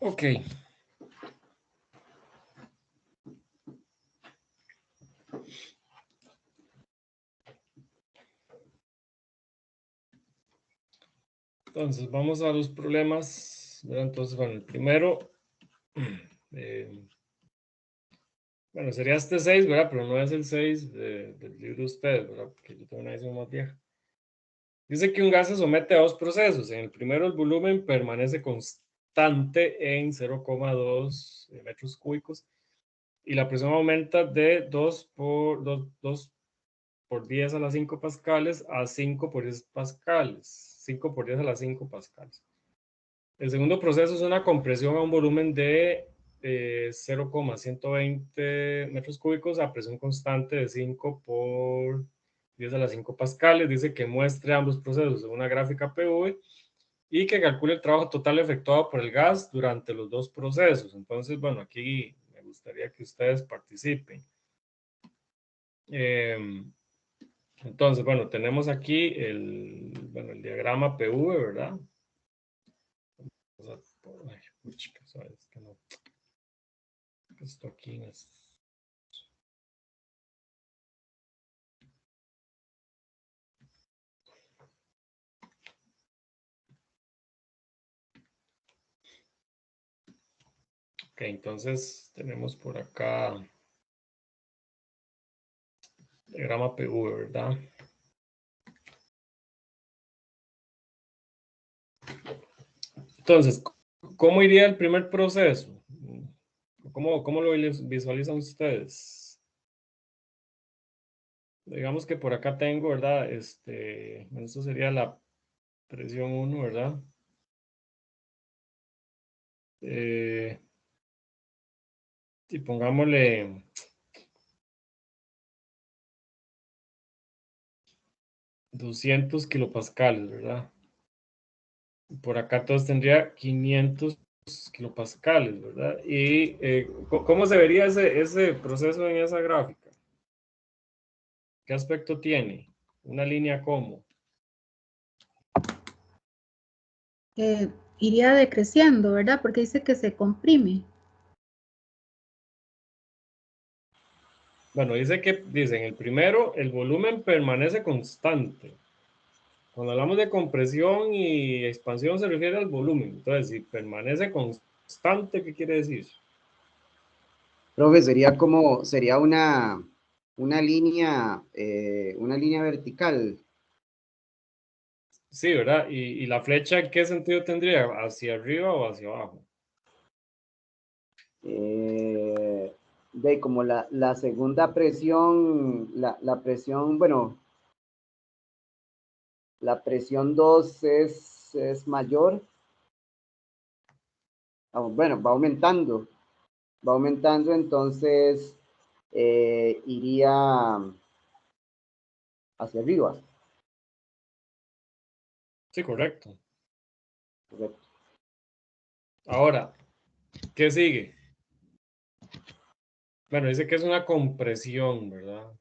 Ok. Entonces, vamos a los problemas, ¿verdad? Entonces, bueno, el primero, bueno, sería este 6, ¿verdad? Pero no es el 6 del libro de ustedes, ¿verdad? Porque yo tengo una edición más vieja. Dice que un gas se somete a dos procesos. En el primero, el volumen permanece constante en 0,2 metros cúbicos y la presión aumenta de 2 por 10 a la 5 pascales a 5 por 10 pascales. 5 por 10 a la 5 pascales. El segundo proceso es una compresión a un volumen de 0,120 metros cúbicos a presión constante de 5 por 10 a la 5 pascales. Dice que muestre ambos procesos en una gráfica PV y que calcule el trabajo total efectuado por el gas durante los dos procesos. Entonces, bueno, aquí me gustaría que ustedes participen. Entonces, bueno, tenemos aquí el diagrama PV, ¿verdad? Ay, puchica, ¿sabes? Que no. Esto aquí es... Ok, entonces tenemos por acá diagrama PV, ¿verdad? Entonces, ¿cómo iría el primer proceso? ¿Cómo lo visualizan ustedes? Digamos que por acá tengo, ¿verdad? Bueno, esto sería la presión 1, ¿verdad? Y pongámosle 200 kilopascales, ¿verdad? Por acá todos tendría 500 kilopascales, ¿verdad? Y ¿cómo se vería ese proceso en esa gráfica? ¿Qué aspecto tiene? Una línea como. Iría decreciendo, ¿verdad? Porque dice que se comprime. Bueno, dice en el primero, el volumen permanece constante. Cuando hablamos de compresión y expansión se refiere al volumen. Entonces, si permanece constante, ¿qué quiere decir? Profe, sería una línea vertical. Sí, ¿verdad? ¿Y la flecha qué sentido tendría? ¿Hacia arriba o hacia abajo? Como la segunda presión, la presión, bueno, la presión 2 es mayor. Bueno, va aumentando, entonces iría hacia arriba. Sí, correcto. Correcto. Ahora, ¿qué sigue? Bueno, dice que es una compresión, ¿verdad?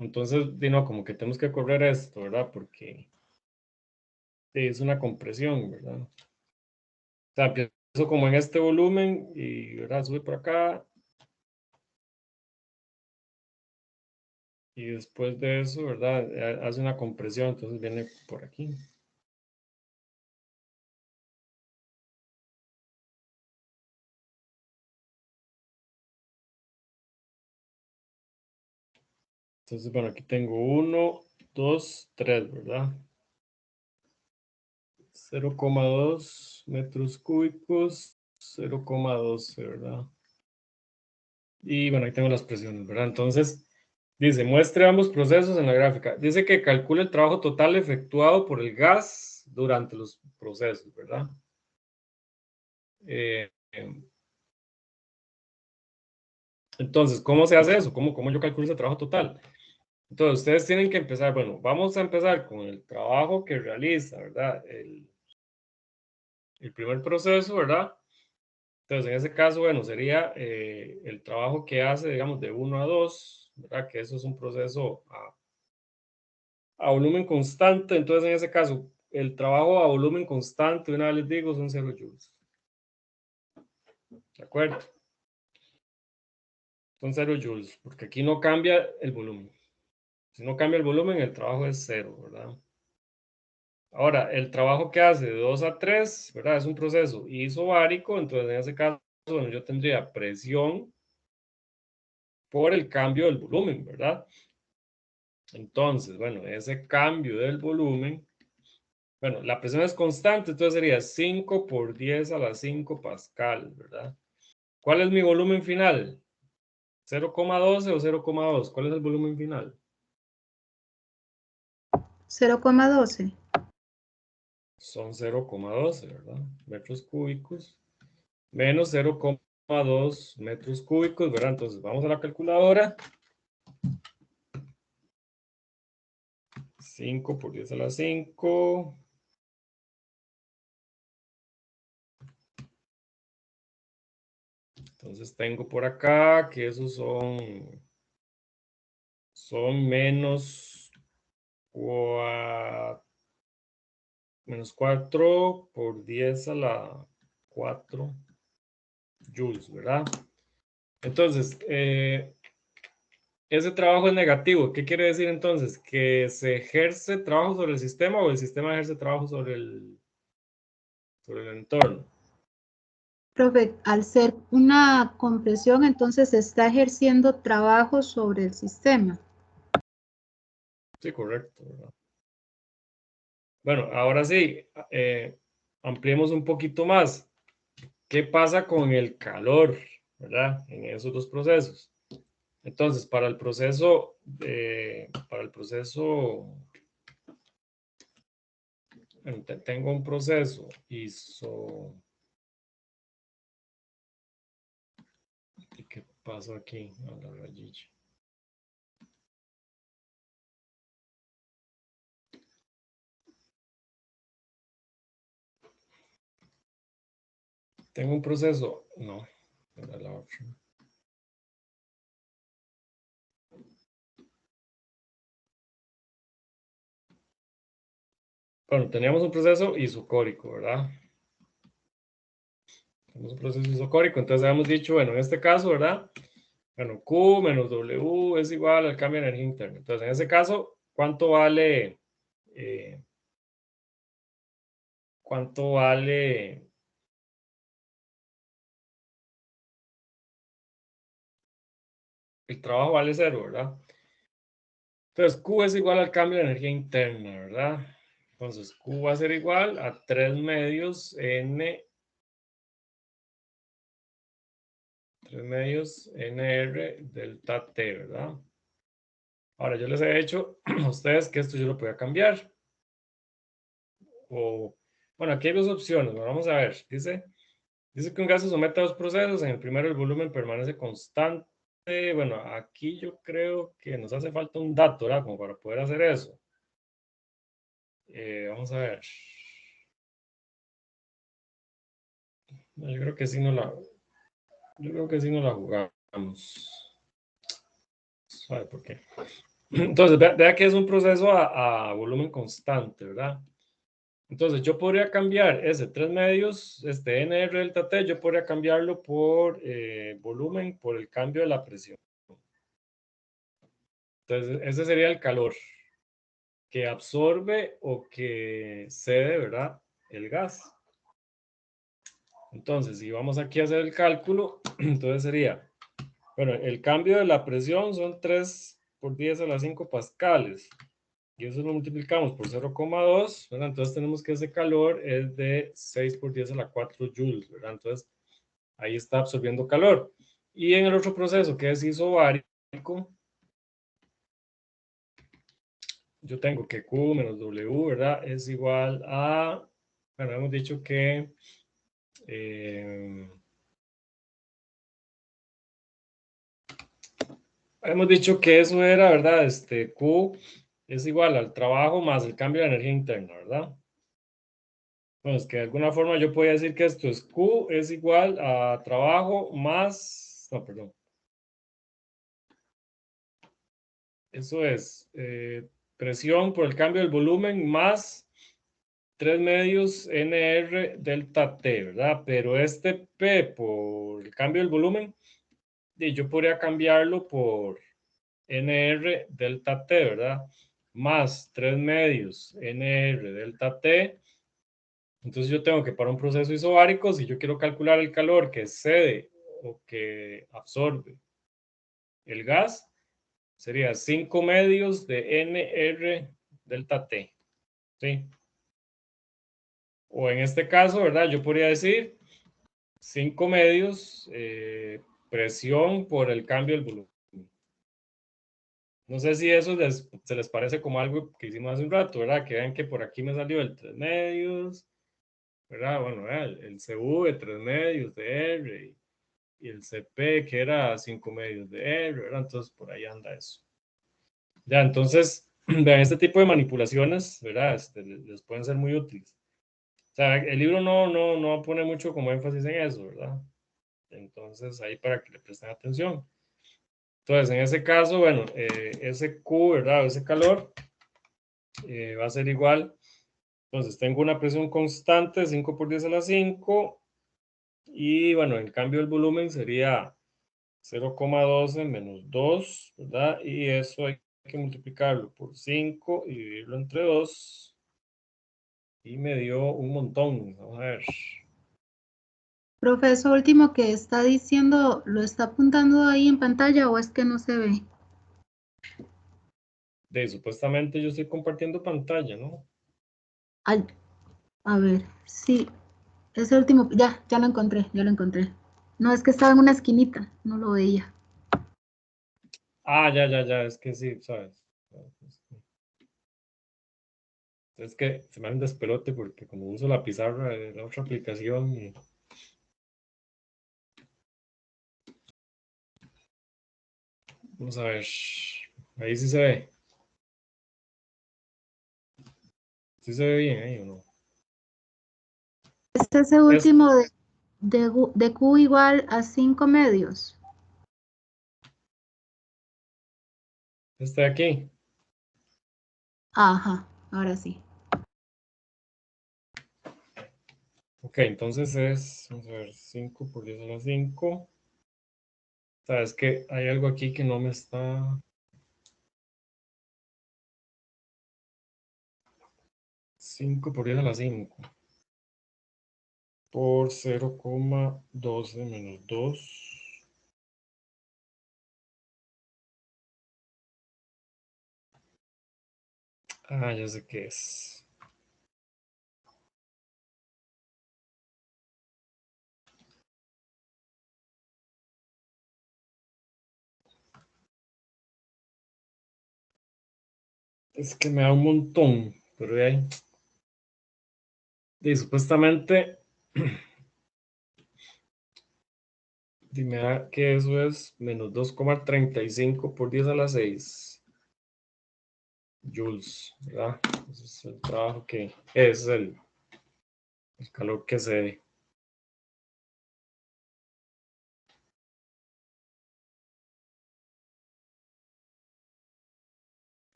Entonces, no, como que tenemos que correr esto, ¿verdad? Porque es una compresión, ¿verdad? O sea, empiezo como en este volumen y, ¿verdad? Sube por acá. Y después de eso, ¿verdad? Hace una compresión, entonces viene por aquí. Entonces, bueno, aquí tengo 1, 2, 3, ¿verdad? 0,2 metros cúbicos, 0,12, ¿verdad? Y bueno, ahí tengo las presiones, ¿verdad? Entonces, dice, muestre ambos procesos en la gráfica. Dice que calcule el trabajo total efectuado por el gas durante los procesos, ¿verdad? Entonces, ¿cómo se hace eso? ¿Cómo yo calculo ese trabajo total? Entonces, ustedes tienen que empezar, bueno, vamos a empezar con el trabajo que realiza, ¿verdad? El primer proceso, ¿verdad? Entonces, en ese caso, bueno, sería el trabajo que hace, digamos, de 1 a 2, ¿verdad? Que eso es un proceso a volumen constante. Entonces, en ese caso, el trabajo a volumen constante, una vez les digo, son 0 joules. ¿De acuerdo? Son 0 joules, porque aquí no cambia el volumen. Si no cambia el volumen, el trabajo es 0, ¿verdad? Ahora, el trabajo que hace de 2 a 3, ¿verdad? Es un proceso isobárico, entonces en ese caso, bueno, yo tendría presión por el cambio del volumen, ¿verdad? Entonces, bueno, ese cambio del volumen, bueno, la presión es constante, entonces sería 5 por 10 a la 5 pascal, ¿verdad? ¿Cuál es mi volumen final? ¿0,12 o 0,2? ¿Cuál es el volumen final? 0,12. Son 0,12, ¿verdad? Metros cúbicos menos 0,2 metros cúbicos, ¿verdad? Entonces vamos a la calculadora. 5 por 10 a la 5. Entonces tengo por acá que esos son menos 4 por 10 a la 4 joules, ¿verdad? Entonces, ese trabajo es negativo. ¿Qué quiere decir entonces? ¿Que se ejerce trabajo sobre el sistema o el sistema ejerce trabajo sobre el entorno? Profe, al ser una compresión, entonces se está ejerciendo trabajo sobre el sistema. Sí, correcto, ¿verdad? Bueno, ahora sí, ampliemos un poquito más. ¿Qué pasa con el calor, verdad? En esos dos procesos. Entonces, para el proceso, bueno, tengo un proceso ¿Y qué pasó aquí? A la rayilla. Tengo un proceso, no, era la otra. Bueno, teníamos un proceso isocórico, ¿verdad? Tenemos un proceso isocórico, entonces habíamos dicho, bueno, en este caso, ¿verdad? Bueno, Q menos W es igual al cambio de energía interna. Entonces, en ese caso, ¿cuánto vale el trabajo? Vale 0, ¿verdad? Entonces, Q es igual al cambio de energía interna, ¿verdad? Entonces, Q va a ser igual a 3 medios NR delta T, ¿verdad? Ahora, yo les he hecho a ustedes que esto yo lo podía cambiar. Bueno, aquí hay dos opciones. Bueno, vamos a ver. Dice que un gas se somete a dos procesos. En el primero el volumen permanece constante. Bueno, aquí yo creo que nos hace falta un dato, ¿verdad? Como para poder hacer eso. Vamos a ver. No, yo creo que sí no la jugamos. ¿Sabe por qué? Entonces, vea que es un proceso a volumen constante, ¿verdad? Entonces, yo podría cambiar ese 3 medios, este NR delta T, yo podría cambiarlo por volumen, por el cambio de la presión. Entonces, ese sería el calor que absorbe o que cede, ¿verdad? El gas. Entonces, si vamos aquí a hacer el cálculo, entonces sería, bueno, el cambio de la presión son 3 por 10 a la 5 pascales. Y eso lo multiplicamos por 0,2, ¿verdad? Entonces tenemos que ese calor es de 6 por 10 a la 4 joules, ¿verdad? Entonces, ahí está absorbiendo calor. Y en el otro proceso, que es isobárico, yo tengo que Q menos W, ¿verdad? Es igual a, bueno, hemos dicho que eso era, ¿verdad? Q es igual al trabajo más el cambio de energía interna, ¿verdad? Bueno, es que de alguna forma yo podría decir que esto es Q es igual a trabajo más, no, perdón. Eso es presión por el cambio del volumen más 3 medios NR delta T, ¿verdad? Pero este P por el cambio del volumen, yo podría cambiarlo por NR delta T, ¿verdad? Más 3 medios NR delta T. Entonces yo tengo que para un proceso isobárico, si yo quiero calcular el calor que cede o que absorbe el gas, sería 5 medios de NR delta T, ¿sí? O en este caso, ¿verdad? Yo podría decir 5 medios presión por el cambio del volumen. No sé si eso se les parece como algo que hicimos hace un rato, ¿verdad? Que vean que por aquí me salió el 3 medios, ¿verdad? Bueno, el CV 3 medios de R y el CP que era 5 medios de R, ¿verdad? Entonces por ahí anda eso. Ya, entonces, vean, este tipo de manipulaciones, ¿verdad? Les pueden ser muy útiles. O sea, el libro no pone mucho como énfasis en eso, ¿verdad? Entonces, ahí para que le presten atención. Entonces, en ese caso, bueno, ese Q, ¿verdad? Ese calor va a ser igual. Entonces, tengo una presión constante, 5 por 10 a la 5. Y bueno, en cambio el volumen sería 0,12 menos 2, ¿verdad? Y eso hay que multiplicarlo por 5 y dividirlo entre 2. Y me dio un montón. Vamos a ver. Profe, eso último que está diciendo, ¿lo está apuntando ahí en pantalla o es que no se ve? Supuestamente yo estoy compartiendo pantalla, ¿no? A ver, sí, ese último, ya lo encontré. No, es que estaba en una esquinita, no lo veía. Ah, ya, es que sí, ¿sabes? Es que se me hace un despelote porque como uso la pizarra de la otra aplicación y... Vamos a ver, ahí sí se ve. ¿Sí se ve bien ahí o no? Es ese último de Q igual a 5 medios. Este de aquí. Ajá, ahora sí. Ok, entonces es, vamos a ver, 5 por 10 a la 5. Sabes que hay algo aquí que no me está... 5 por 10 a la 5. Por 0,12 menos 2. Ah, ya sé qué es. Es que me da un montón, pero de ahí... Y supuestamente... Y me da que eso es menos 2,35 por 10 a la 6 joules, ¿verdad? Ese es el trabajo que es el calor que se dé.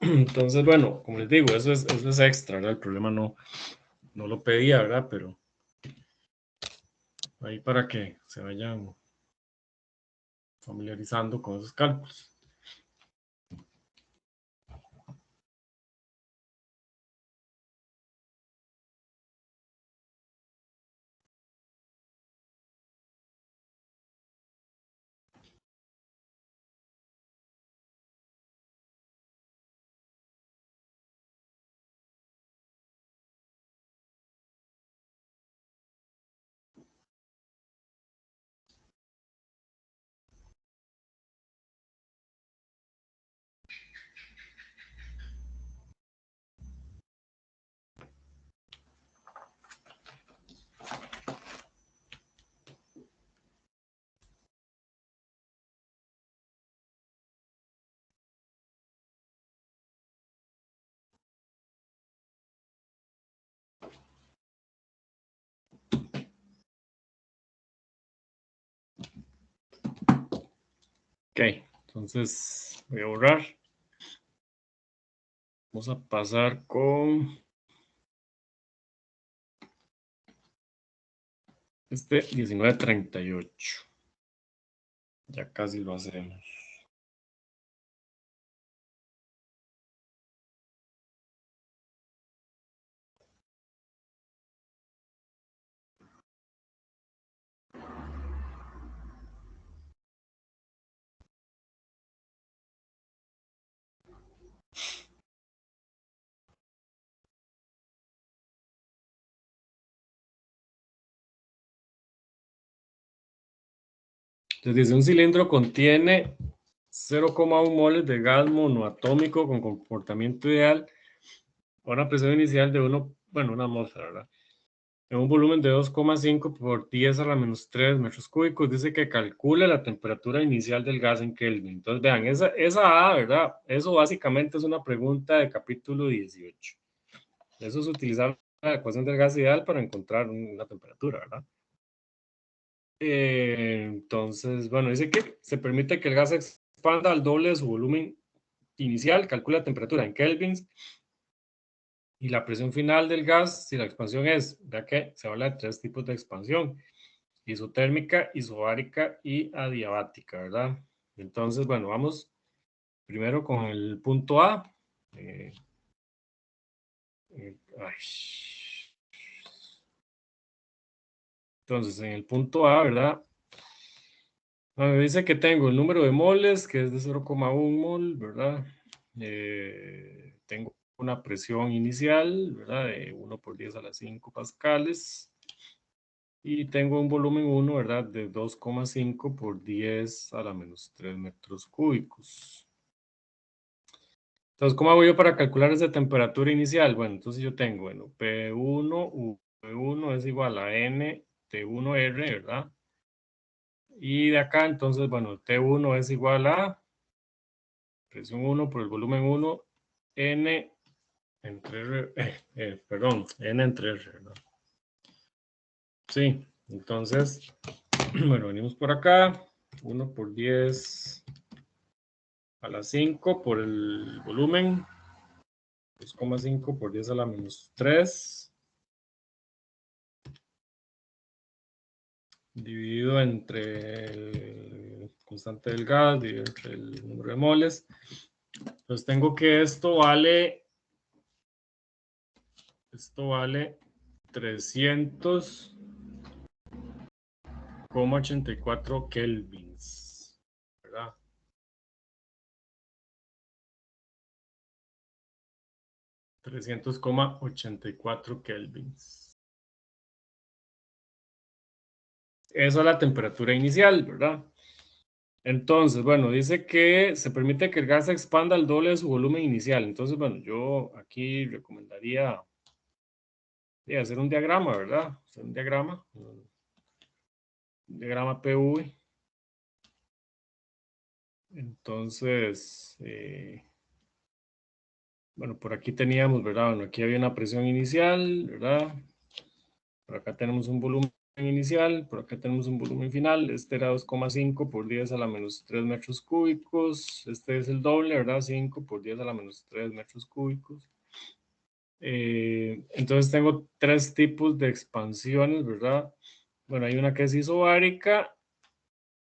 Entonces, bueno, como les digo, eso es extra, ¿verdad? El problema no lo pedía, ¿verdad? Pero ahí para que se vayan familiarizando con esos cálculos. Ok, entonces voy a borrar. Vamos a pasar con este 1938. Ya casi lo hacemos. Entonces dice, un cilindro contiene 0,1 moles de gas monoatómico con comportamiento ideal a una presión inicial de una atmósfera, ¿verdad? En un volumen de 2,5 por 10 a la menos 3 metros cúbicos, dice que calcule la temperatura inicial del gas en Kelvin. Entonces, vean, esa A, ¿verdad? Eso básicamente es una pregunta de capítulo 18. Eso es utilizar la ecuación del gas ideal para encontrar una temperatura, ¿verdad? Entonces, bueno, dice que se permite que el gas expanda al doble de su volumen inicial, calcula la temperatura en kelvins y la presión final del gas, si la expansión es, ya que se habla de 3 tipos de expansión, isotérmica, isobárica y adiabática, ¿verdad? Entonces, bueno, vamos primero con el punto A. Entonces, en el punto A, ¿verdad? Me dice que tengo el número de moles, que es de 0,1 mol, ¿verdad? Tengo una presión inicial, ¿verdad? De 1 por 10 a la 5 pascales. Y tengo un volumen 1, ¿verdad? De 2,5 por 10 a la menos 3 metros cúbicos. Entonces, ¿cómo hago yo para calcular esa temperatura inicial? Bueno, entonces yo tengo, bueno, P1 es igual a N T1R, ¿verdad? Y de acá, entonces, bueno, T1 es igual a presión 1 por el volumen 1, N entre R, perdón, N entre R, ¿verdad? Sí, entonces, bueno, venimos por acá, 1 por 10 a la 5 por el volumen, 2,5 por 10 a la menos 3, dividido entre el constante del gas, dividido entre el número de moles. Entonces tengo que esto vale 300,84 kelvins, ¿verdad? 300,84 kelvins. Eso es la temperatura inicial, ¿verdad? Entonces, bueno, dice que se permite que el gas se expanda al doble de su volumen inicial. Entonces, bueno, yo aquí recomendaría hacer un diagrama, ¿verdad? Hacer un diagrama PV. Entonces, bueno, por aquí teníamos, ¿verdad? Bueno, aquí había una presión inicial, ¿verdad? Por acá tenemos un volumen inicial, por acá tenemos un volumen final. Este era 2,5 por 10 a la menos 3 metros cúbicos. Este es el doble, ¿verdad? 5 por 10 a la menos 3 metros cúbicos. Entonces tengo tres tipos de expansiones, ¿verdad? Bueno, hay una que es isobárica,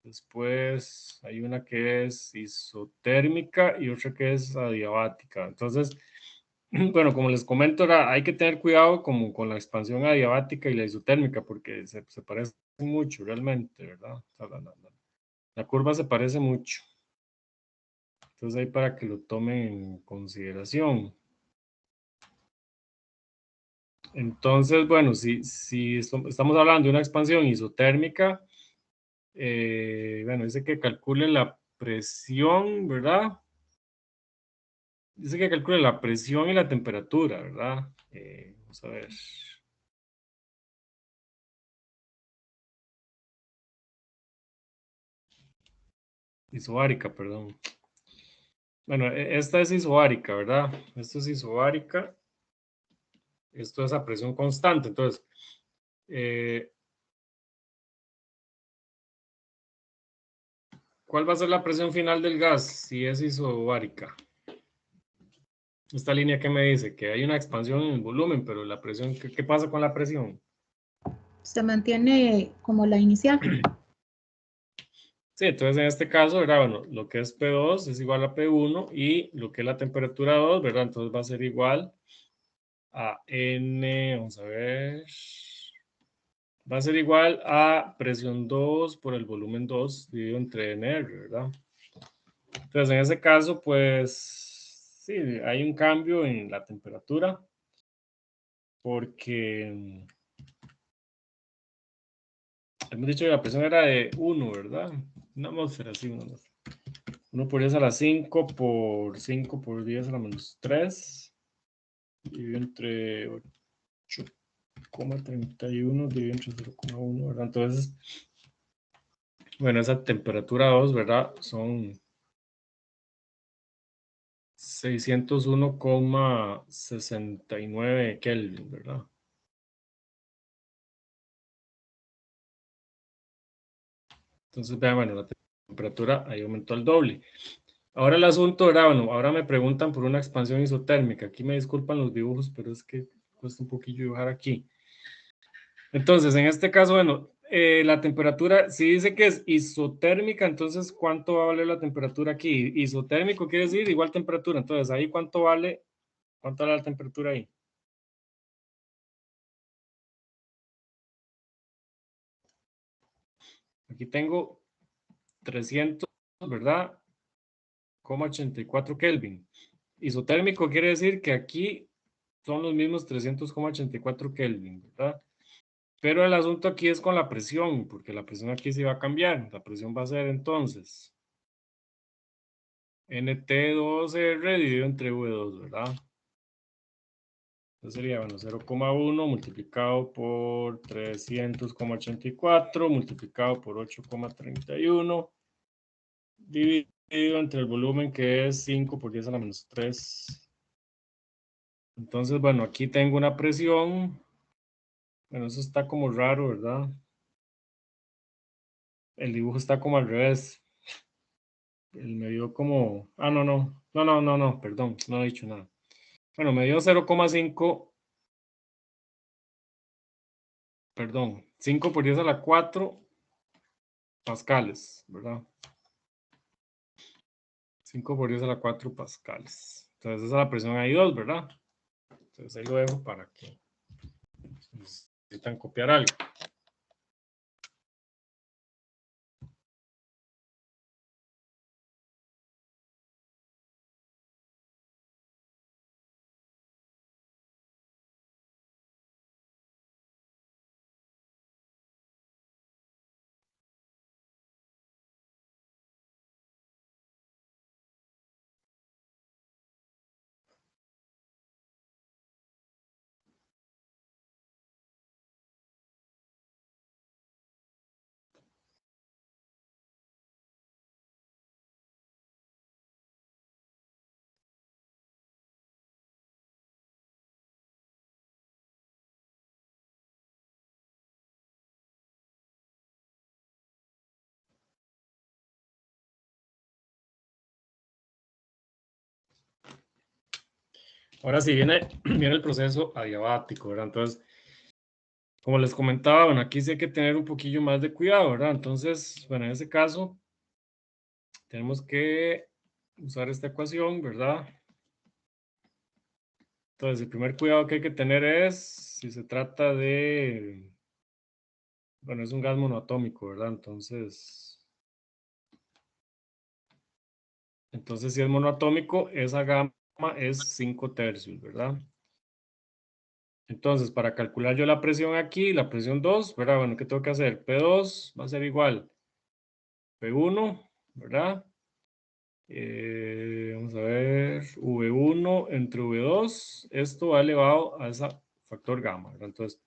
después hay una que es isotérmica y otra que es adiabática. Entonces, bueno, como les comento, hay que tener cuidado como con la expansión adiabática y la isotérmica porque se parecen mucho realmente, ¿verdad? O sea, la curva se parece mucho. Entonces ahí para que lo tomen en consideración. Entonces, bueno, si estamos hablando de una expansión isotérmica, bueno, dice que calcule la presión, ¿verdad? Dice que calcule la presión y la temperatura, ¿verdad? Vamos a ver. Isobárica, perdón. Bueno, esta es isobárica, ¿verdad? Esto es isobárica. Esto es a presión constante. Entonces, ¿cuál va a ser la presión final del gas si es isobárica? Esta línea que me dice que hay una expansión en el volumen, pero la presión, ¿qué pasa con la presión? Se mantiene como la inicial. Sí, entonces en este caso, ¿verdad? Bueno, lo que es P2 es igual a P1 y lo que es la temperatura 2, ¿verdad? Entonces va a ser igual a N, vamos a ver, va a ser igual a presión 2 por el volumen 2 dividido entre NR, ¿verdad? Entonces en ese caso, pues, sí, hay un cambio en la temperatura porque hemos dicho que la presión era de 1, ¿verdad? Una atmósfera, sí, una atmósfera. 1 por 10 a la 5 por 5 por 10 a la menos 3. Dividido entre 8,31 dividido entre 0,1, ¿verdad? Entonces, bueno, esa temperatura 2, ¿verdad? Son 601,69 Kelvin, ¿verdad? Entonces, vean, bueno, la temperatura ahí aumentó al doble. Ahora el asunto era, bueno, ahora me preguntan por una expansión isotérmica. Aquí me disculpan los dibujos, pero es que cuesta un poquillo dibujar aquí. Entonces, en este caso, bueno, la temperatura, si dice que es isotérmica, entonces, ¿cuánto va a valer la temperatura aquí? Isotérmico quiere decir igual temperatura. Entonces, ahí, ¿cuánto vale la temperatura ahí? Aquí tengo 300, ¿verdad? 84 Kelvin. isotérmico quiere decir que aquí son los mismos 300,84 Kelvin, ¿verdad? Pero el asunto aquí es con la presión, porque la presión aquí se va a cambiar. La presión va a ser entonces NT2R dividido entre V2, ¿verdad? Entonces sería, bueno, 0,1 multiplicado por 300,84 multiplicado por 8,31 dividido entre el volumen que es 5 por 10 a la menos 3. Entonces, bueno, aquí tengo una presión. Bueno, eso está como raro, ¿verdad? El dibujo está como al revés. Él me dio como... Ah, no, perdón, no he dicho nada. Bueno, me dio 0,5, perdón, 5 por 10 a la 4 pascales, ¿verdad? 5 por 10 a la 4 pascales. Entonces esa es la presión I2, ¿verdad? Entonces ahí lo dejo para que si necesitan copiar algo. Ahora sí viene el proceso adiabático, ¿verdad? Entonces, como les comentaba, bueno, aquí sí hay que tener un poquillo más de cuidado, ¿verdad? Entonces, bueno, en ese caso, tenemos que usar esta ecuación, ¿verdad? Entonces, el primer cuidado que hay que tener es, si se trata de, bueno, es un gas monoatómico, ¿verdad? Entonces si es monoatómico, esa gamma es 5 tercios, ¿verdad? Entonces, para calcular yo la presión aquí, la presión 2, ¿verdad? Bueno, ¿qué tengo que hacer? P2 va a ser igual P1, ¿verdad? Vamos a ver, V1 entre V2, esto va elevado a ese factor gamma, ¿verdad? Entonces,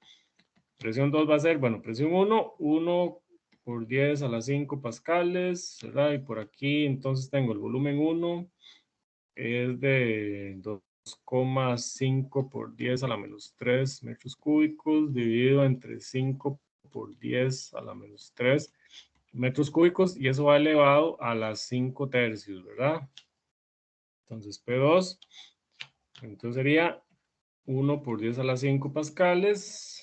presión 2 va a ser, bueno, presión 1 por 10 a las 5 pascales, ¿verdad? Y por aquí, entonces tengo el volumen 1, es de 2,5 por 10 a la menos 3 metros cúbicos, dividido entre 5 por 10 a la menos 3 metros cúbicos, y eso va elevado a las 5 tercios, ¿verdad? Entonces, P2, entonces sería 1 por 10 a las 5 pascales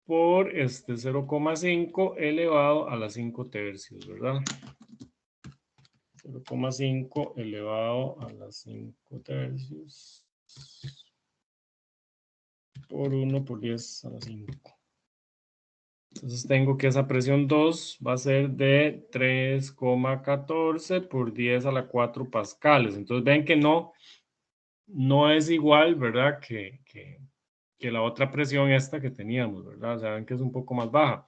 por 0,5 elevado a las 5 tercios, ¿verdad? 0,5 elevado a las 5 tercios por 1 por 10 a la 5. Entonces tengo que esa presión 2 va a ser de 3,14 por 10 a la 4 pascales. Entonces ven que no es igual, ¿verdad? Que la otra presión esta que teníamos, ¿verdad? O sea, ven que es un poco más baja.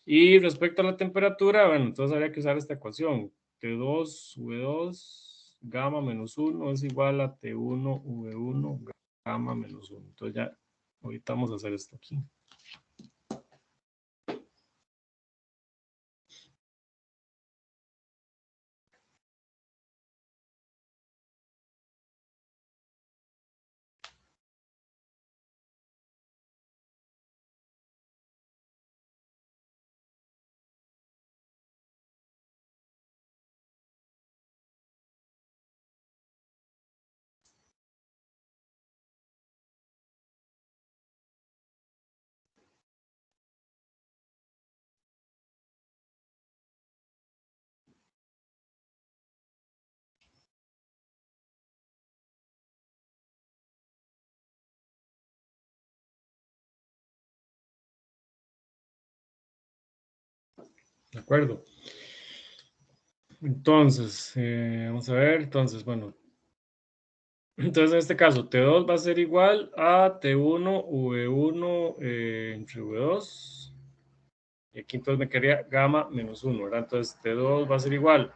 Y respecto a la temperatura, bueno, entonces habría que usar esta ecuación. T2, V2, gamma menos 1 es igual a T1, V1, gamma menos 1. Entonces ya, ahorita vamos a hacer esto aquí. ¿De acuerdo? Entonces, vamos a ver, entonces, bueno, Entonces, en este caso, T2 va a ser igual a T1 V1 entre V2. Y aquí entonces me quedaría gamma menos 1, ¿verdad? Entonces, T2 va a ser igual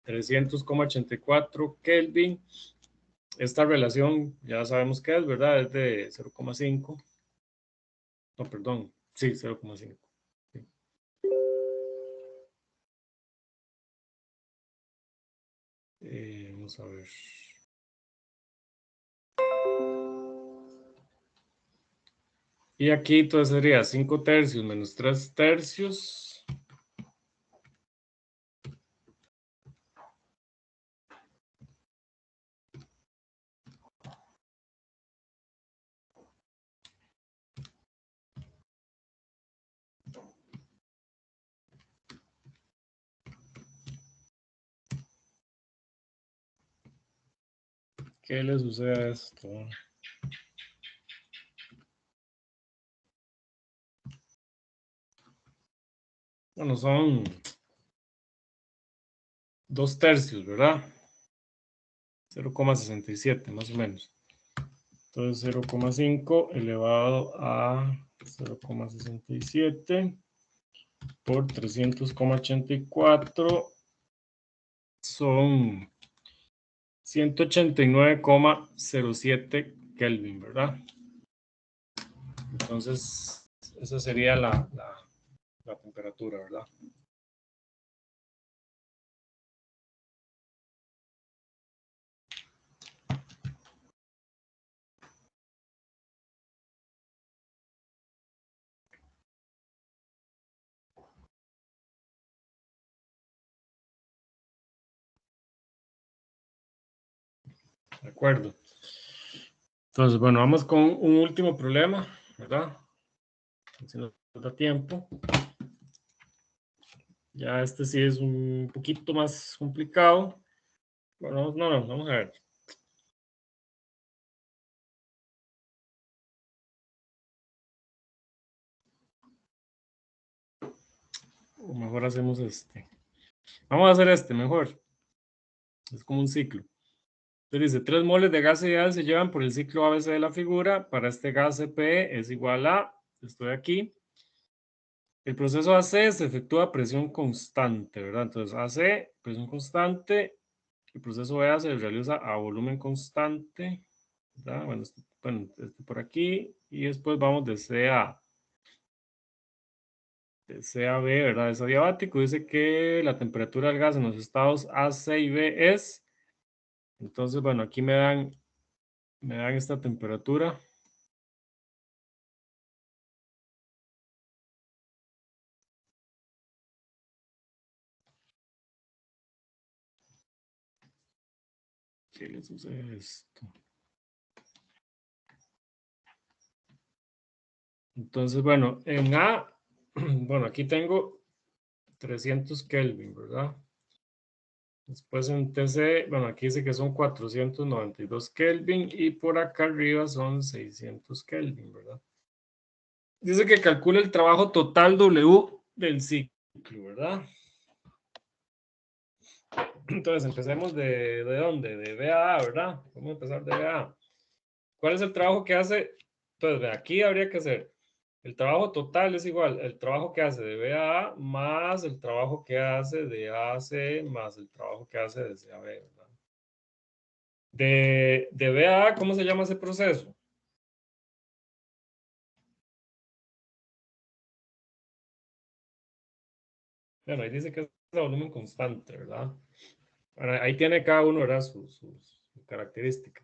300,84 Kelvin. Esta relación ya sabemos qué es, ¿verdad? Es de 0,5. No, perdón. Sí, 0,5. Sí. Vamos a ver. Y aquí entonces sería 5 tercios menos 3 tercios. ¿Qué le sucede a esto? Bueno, son 2 tercios, ¿verdad? 0,67 más o menos. Entonces 0,5 elevado a 0,67 por 300,84 son 189,07 Kelvin, ¿verdad? Entonces, esa sería la temperatura, ¿verdad? De acuerdo. Entonces, bueno, vamos con un último problema, ¿verdad? Si nos da tiempo. Ya este sí es un poquito más complicado. Bueno, no, vamos a ver. O mejor hacemos este. Vamos a hacer este mejor. Es como un ciclo. Entonces dice, 3 moles de gas ideal se llevan por el ciclo ABC de la figura. Para este gas CP es igual a, estoy aquí. El proceso AC se efectúa a presión constante, ¿verdad? Entonces AC, presión constante. El proceso BA se realiza a volumen constante, ¿verdad? Bueno, este por aquí. Y después vamos de C a B, ¿verdad? Es adiabático. Dice que la temperatura del gas en los estados A, C y B es. Entonces, bueno, aquí me dan esta temperatura. ¿Qué le sucede a esto? Entonces, bueno, en A, bueno, aquí tengo 300 Kelvin, ¿verdad? Después en TC, bueno, aquí dice que son 492 Kelvin y por acá arriba son 600 Kelvin, ¿verdad? Dice que calcula el trabajo total W del ciclo, ¿verdad? Entonces empecemos ¿de dónde? De B a A, ¿verdad? Vamos a empezar de B a A. ¿Cuál es el trabajo que hace? Entonces, de aquí habría que hacer. El trabajo total es igual el trabajo que hace de B a A más el trabajo que hace de A a C más el trabajo que hace de C a B, ¿verdad? De B a A, ¿cómo se llama ese proceso? Bueno, ahí dice que es de volumen constante, ¿verdad? Bueno, ahí tiene cada uno, ¿verdad? Su característica.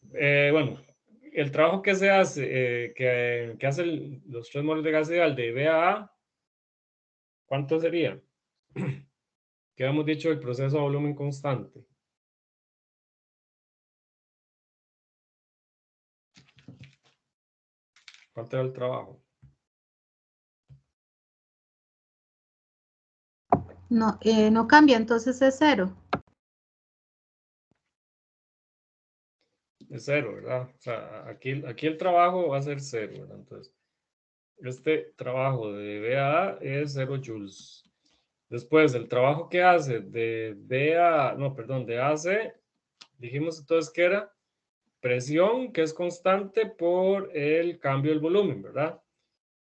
Bueno, el trabajo que se hace, que hace los 3 moles de gas ideal de B a A, ¿cuánto sería? Que hemos dicho el proceso a volumen constante. ¿Cuánto era el trabajo? No, no cambia, entonces es 0. Es 0, ¿verdad? O sea, aquí el trabajo va a ser 0, ¿verdad? Entonces, este trabajo de B a A es 0 joules. Después, el trabajo que hace de B a, no, perdón, de AC Dijimos entonces que era presión, que es constante por el cambio del volumen, ¿verdad?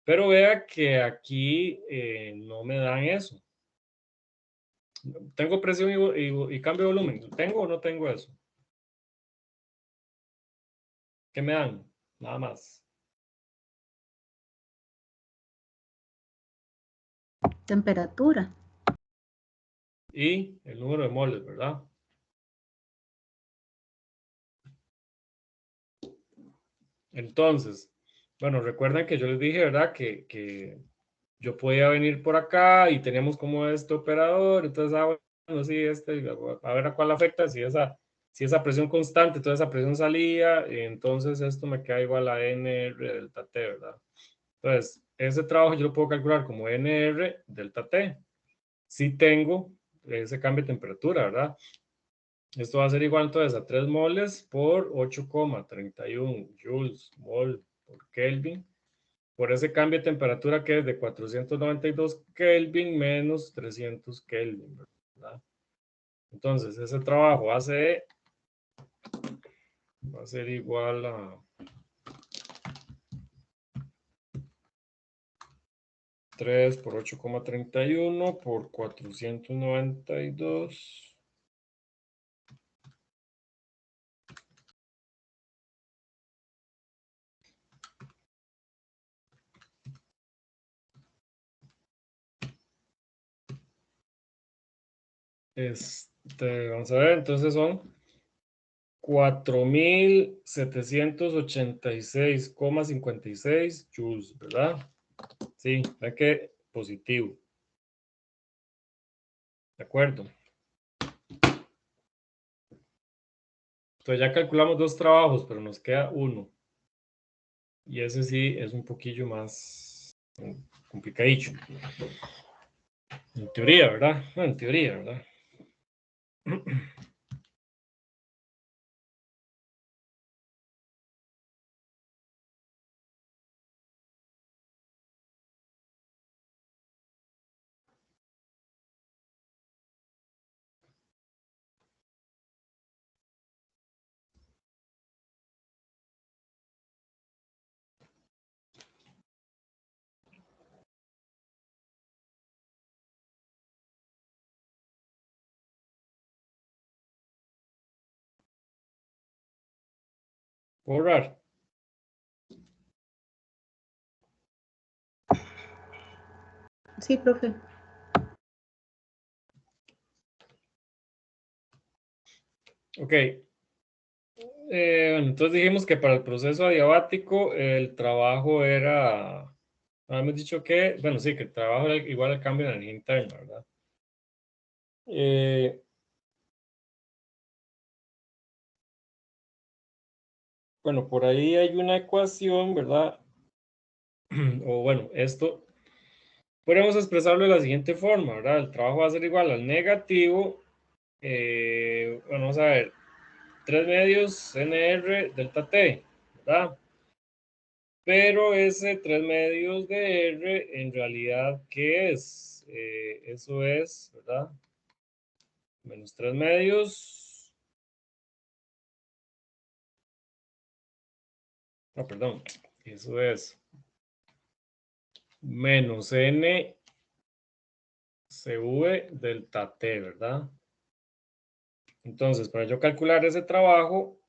Pero vea que aquí no me dan eso. ¿Tengo presión y cambio de volumen? ¿Tengo o no tengo eso? ¿Qué me dan? Nada más. Temperatura. Y el número de moles, ¿verdad? Entonces, bueno, recuerden que yo les dije, ¿verdad? Que yo podía venir por acá y teníamos como este operador, entonces, bueno, sí, a ver a cuál afecta, si esa presión constante, toda esa presión salía, entonces esto me queda igual a NR delta T, ¿verdad? Entonces, ese trabajo yo lo puedo calcular como NR delta T. Si tengo ese cambio de temperatura, ¿verdad? Esto va a ser igual entonces a 3 moles por 8,31 joules mol por Kelvin, por ese cambio de temperatura que es de 492 Kelvin menos 300 Kelvin, ¿verdad? Entonces, ese trabajo va a ser igual a 3 por 8,31 por 492. Vamos a ver, entonces son 4,786,56 joules, ¿verdad? Sí, ve que positivo. De acuerdo. Entonces ya calculamos 2 trabajos, pero nos queda uno. Y ese sí es un poquillo más complicadillo. En teoría, ¿verdad? Bueno, en teoría, ¿verdad? Borrar. Sí, profe. Ok. Bueno, entonces dijimos que para el proceso adiabático el trabajo era, habíamos dicho que, bueno, sí, que el trabajo era igual al cambio de energía interna, ¿verdad? Bueno, por ahí hay una ecuación, ¿verdad? O bueno, esto podemos expresarlo de la siguiente forma, ¿verdad? El trabajo va a ser igual al negativo, bueno, vamos a ver, 3 medios NR delta T, ¿verdad? Pero ese 3 medios de R, en realidad, ¿qué es? Eso es, ¿verdad? Menos 3 medios. No, perdón. Eso es menos N CV delta T, ¿verdad? Entonces, para yo calcular ese trabajo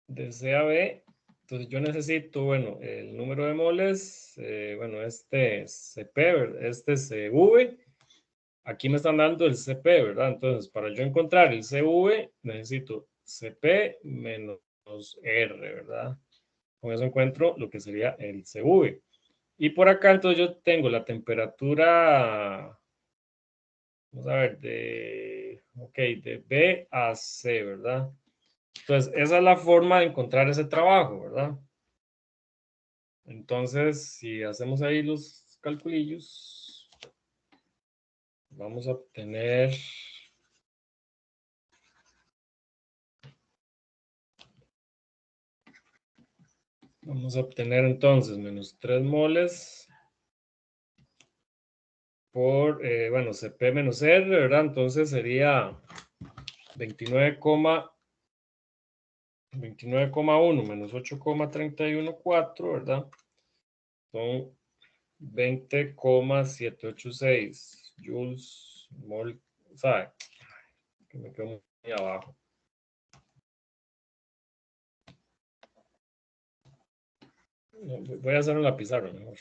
de C a B, entonces yo necesito, bueno, el número de moles, bueno, este es CP, ¿verdad? Este es CV. Aquí me están dando el CP, ¿verdad? Entonces, para yo encontrar el CV, necesito CP menos R, ¿verdad? Con eso encuentro lo que sería el CV. Y por acá, entonces, yo tengo la temperatura, vamos a ver, de B a C, ¿verdad? Entonces, esa es la forma de encontrar ese trabajo, ¿verdad? Entonces, si hacemos ahí los calculillos, vamos a obtener... Vamos a obtener entonces menos 3 moles por, bueno, CP menos R, ¿verdad? Entonces sería 29,1 menos 8,314, ¿verdad? Son 20,786 joules mol, ¿sabe? Que me quedo muy abajo. Voy a hacerlo en la pizarra mejor.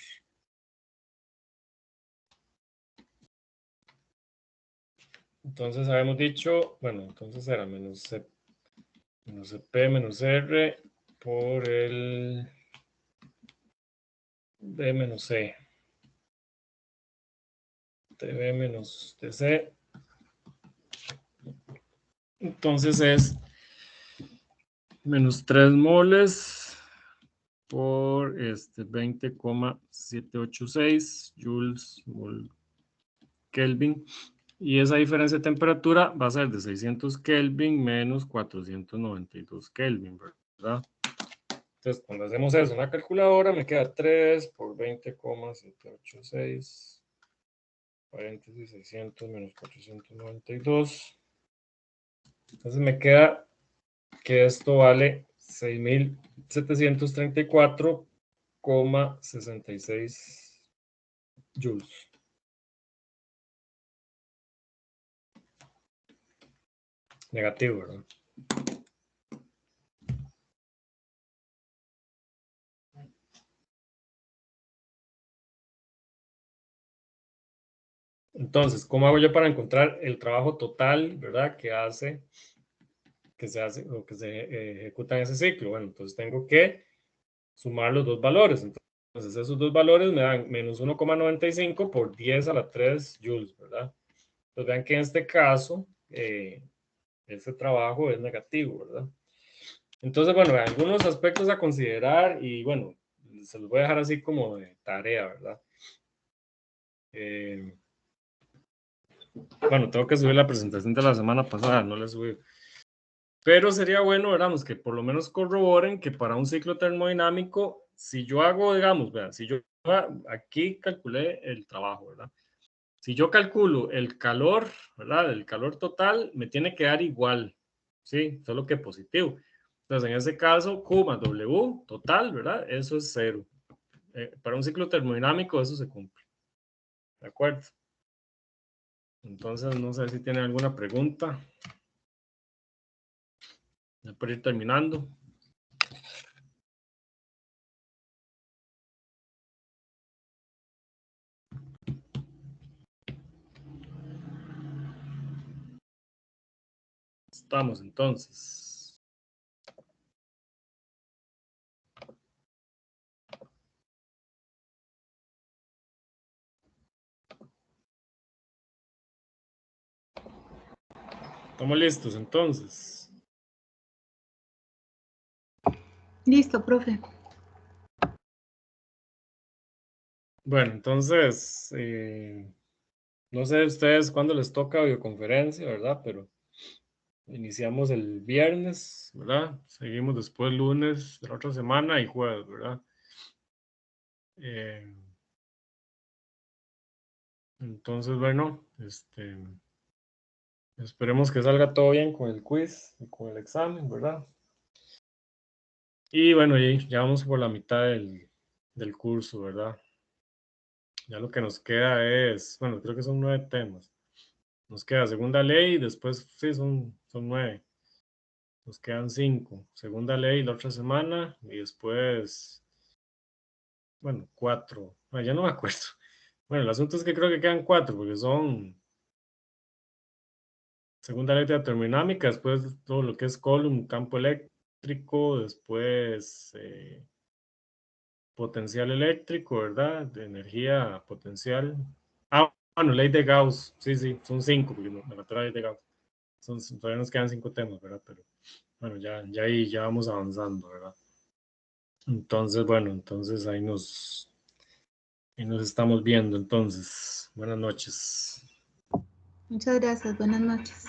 Entonces habíamos dicho, bueno, entonces era menos CP menos R por el D menos C. TB menos TC. Entonces es menos 3 moles por 20,786 joules mol Kelvin. Y esa diferencia de temperatura va a ser de 600 Kelvin menos 492 Kelvin, ¿verdad? Entonces, cuando hacemos eso en la calculadora, me queda 3 por 20,786, paréntesis 600 menos 492. Entonces me queda que esto vale 6.734,66 joules. Negativo, ¿verdad? Entonces, ¿cómo hago yo para encontrar el trabajo total, verdad, que se hace o que se ejecuta en ese ciclo? Bueno, entonces tengo que sumar los dos valores. Entonces, esos dos valores me dan menos 1,95 por 10 a la 3 joules, ¿verdad? Entonces, vean que en este caso, ese trabajo es negativo, ¿verdad? Entonces, bueno, algunos aspectos a considerar y, bueno, se los voy a dejar así como de tarea, ¿verdad? Bueno, tengo que subir la presentación de la semana pasada, no la he subido. Pero sería bueno, ¿verdad? Que por lo menos corroboren que para un ciclo termodinámico, si yo hago, digamos, vean, si yo aquí calculé el trabajo, ¿verdad? Si yo calculo el calor, ¿verdad? El calor total me tiene que dar igual, ¿sí? Solo que positivo. Entonces, en ese caso, Q más W total, ¿verdad? Eso es 0. Para un ciclo termodinámico eso se cumple. ¿De acuerdo? Entonces, no sé si tienen alguna pregunta. Ya por ir terminando. Estamos entonces. Estamos listos entonces. Listo, profe. Bueno, entonces, no sé ustedes cuándo les toca videoconferencia, ¿verdad? Pero iniciamos el viernes, ¿verdad? Seguimos después lunes de la otra semana y jueves, ¿verdad? Entonces, bueno, esperemos que salga todo bien con el quiz y con el examen, ¿verdad? Y bueno, ya vamos por la mitad del curso, ¿verdad? Ya lo que nos queda es, bueno, creo que son 9 temas. Nos queda segunda ley, después, sí, son 9. Nos quedan 5. Segunda ley la otra semana y después, bueno, 4. Ya no me acuerdo. Bueno, el asunto es que creo que quedan 4 porque son segunda ley de termodinámica, después todo lo que es Coulomb, campo eléctrico, después potencial eléctrico, ¿verdad? De energía potencial. Ah, bueno, ley de Gauss, sí, son 5 porque me mató la ley de Gauss. Todavía nos quedan 5 temas, ¿verdad? Pero bueno, ya ahí ya vamos avanzando, ¿verdad? Entonces, bueno, entonces ahí nos estamos viendo. Entonces, buenas noches. Muchas gracias. Buenas noches.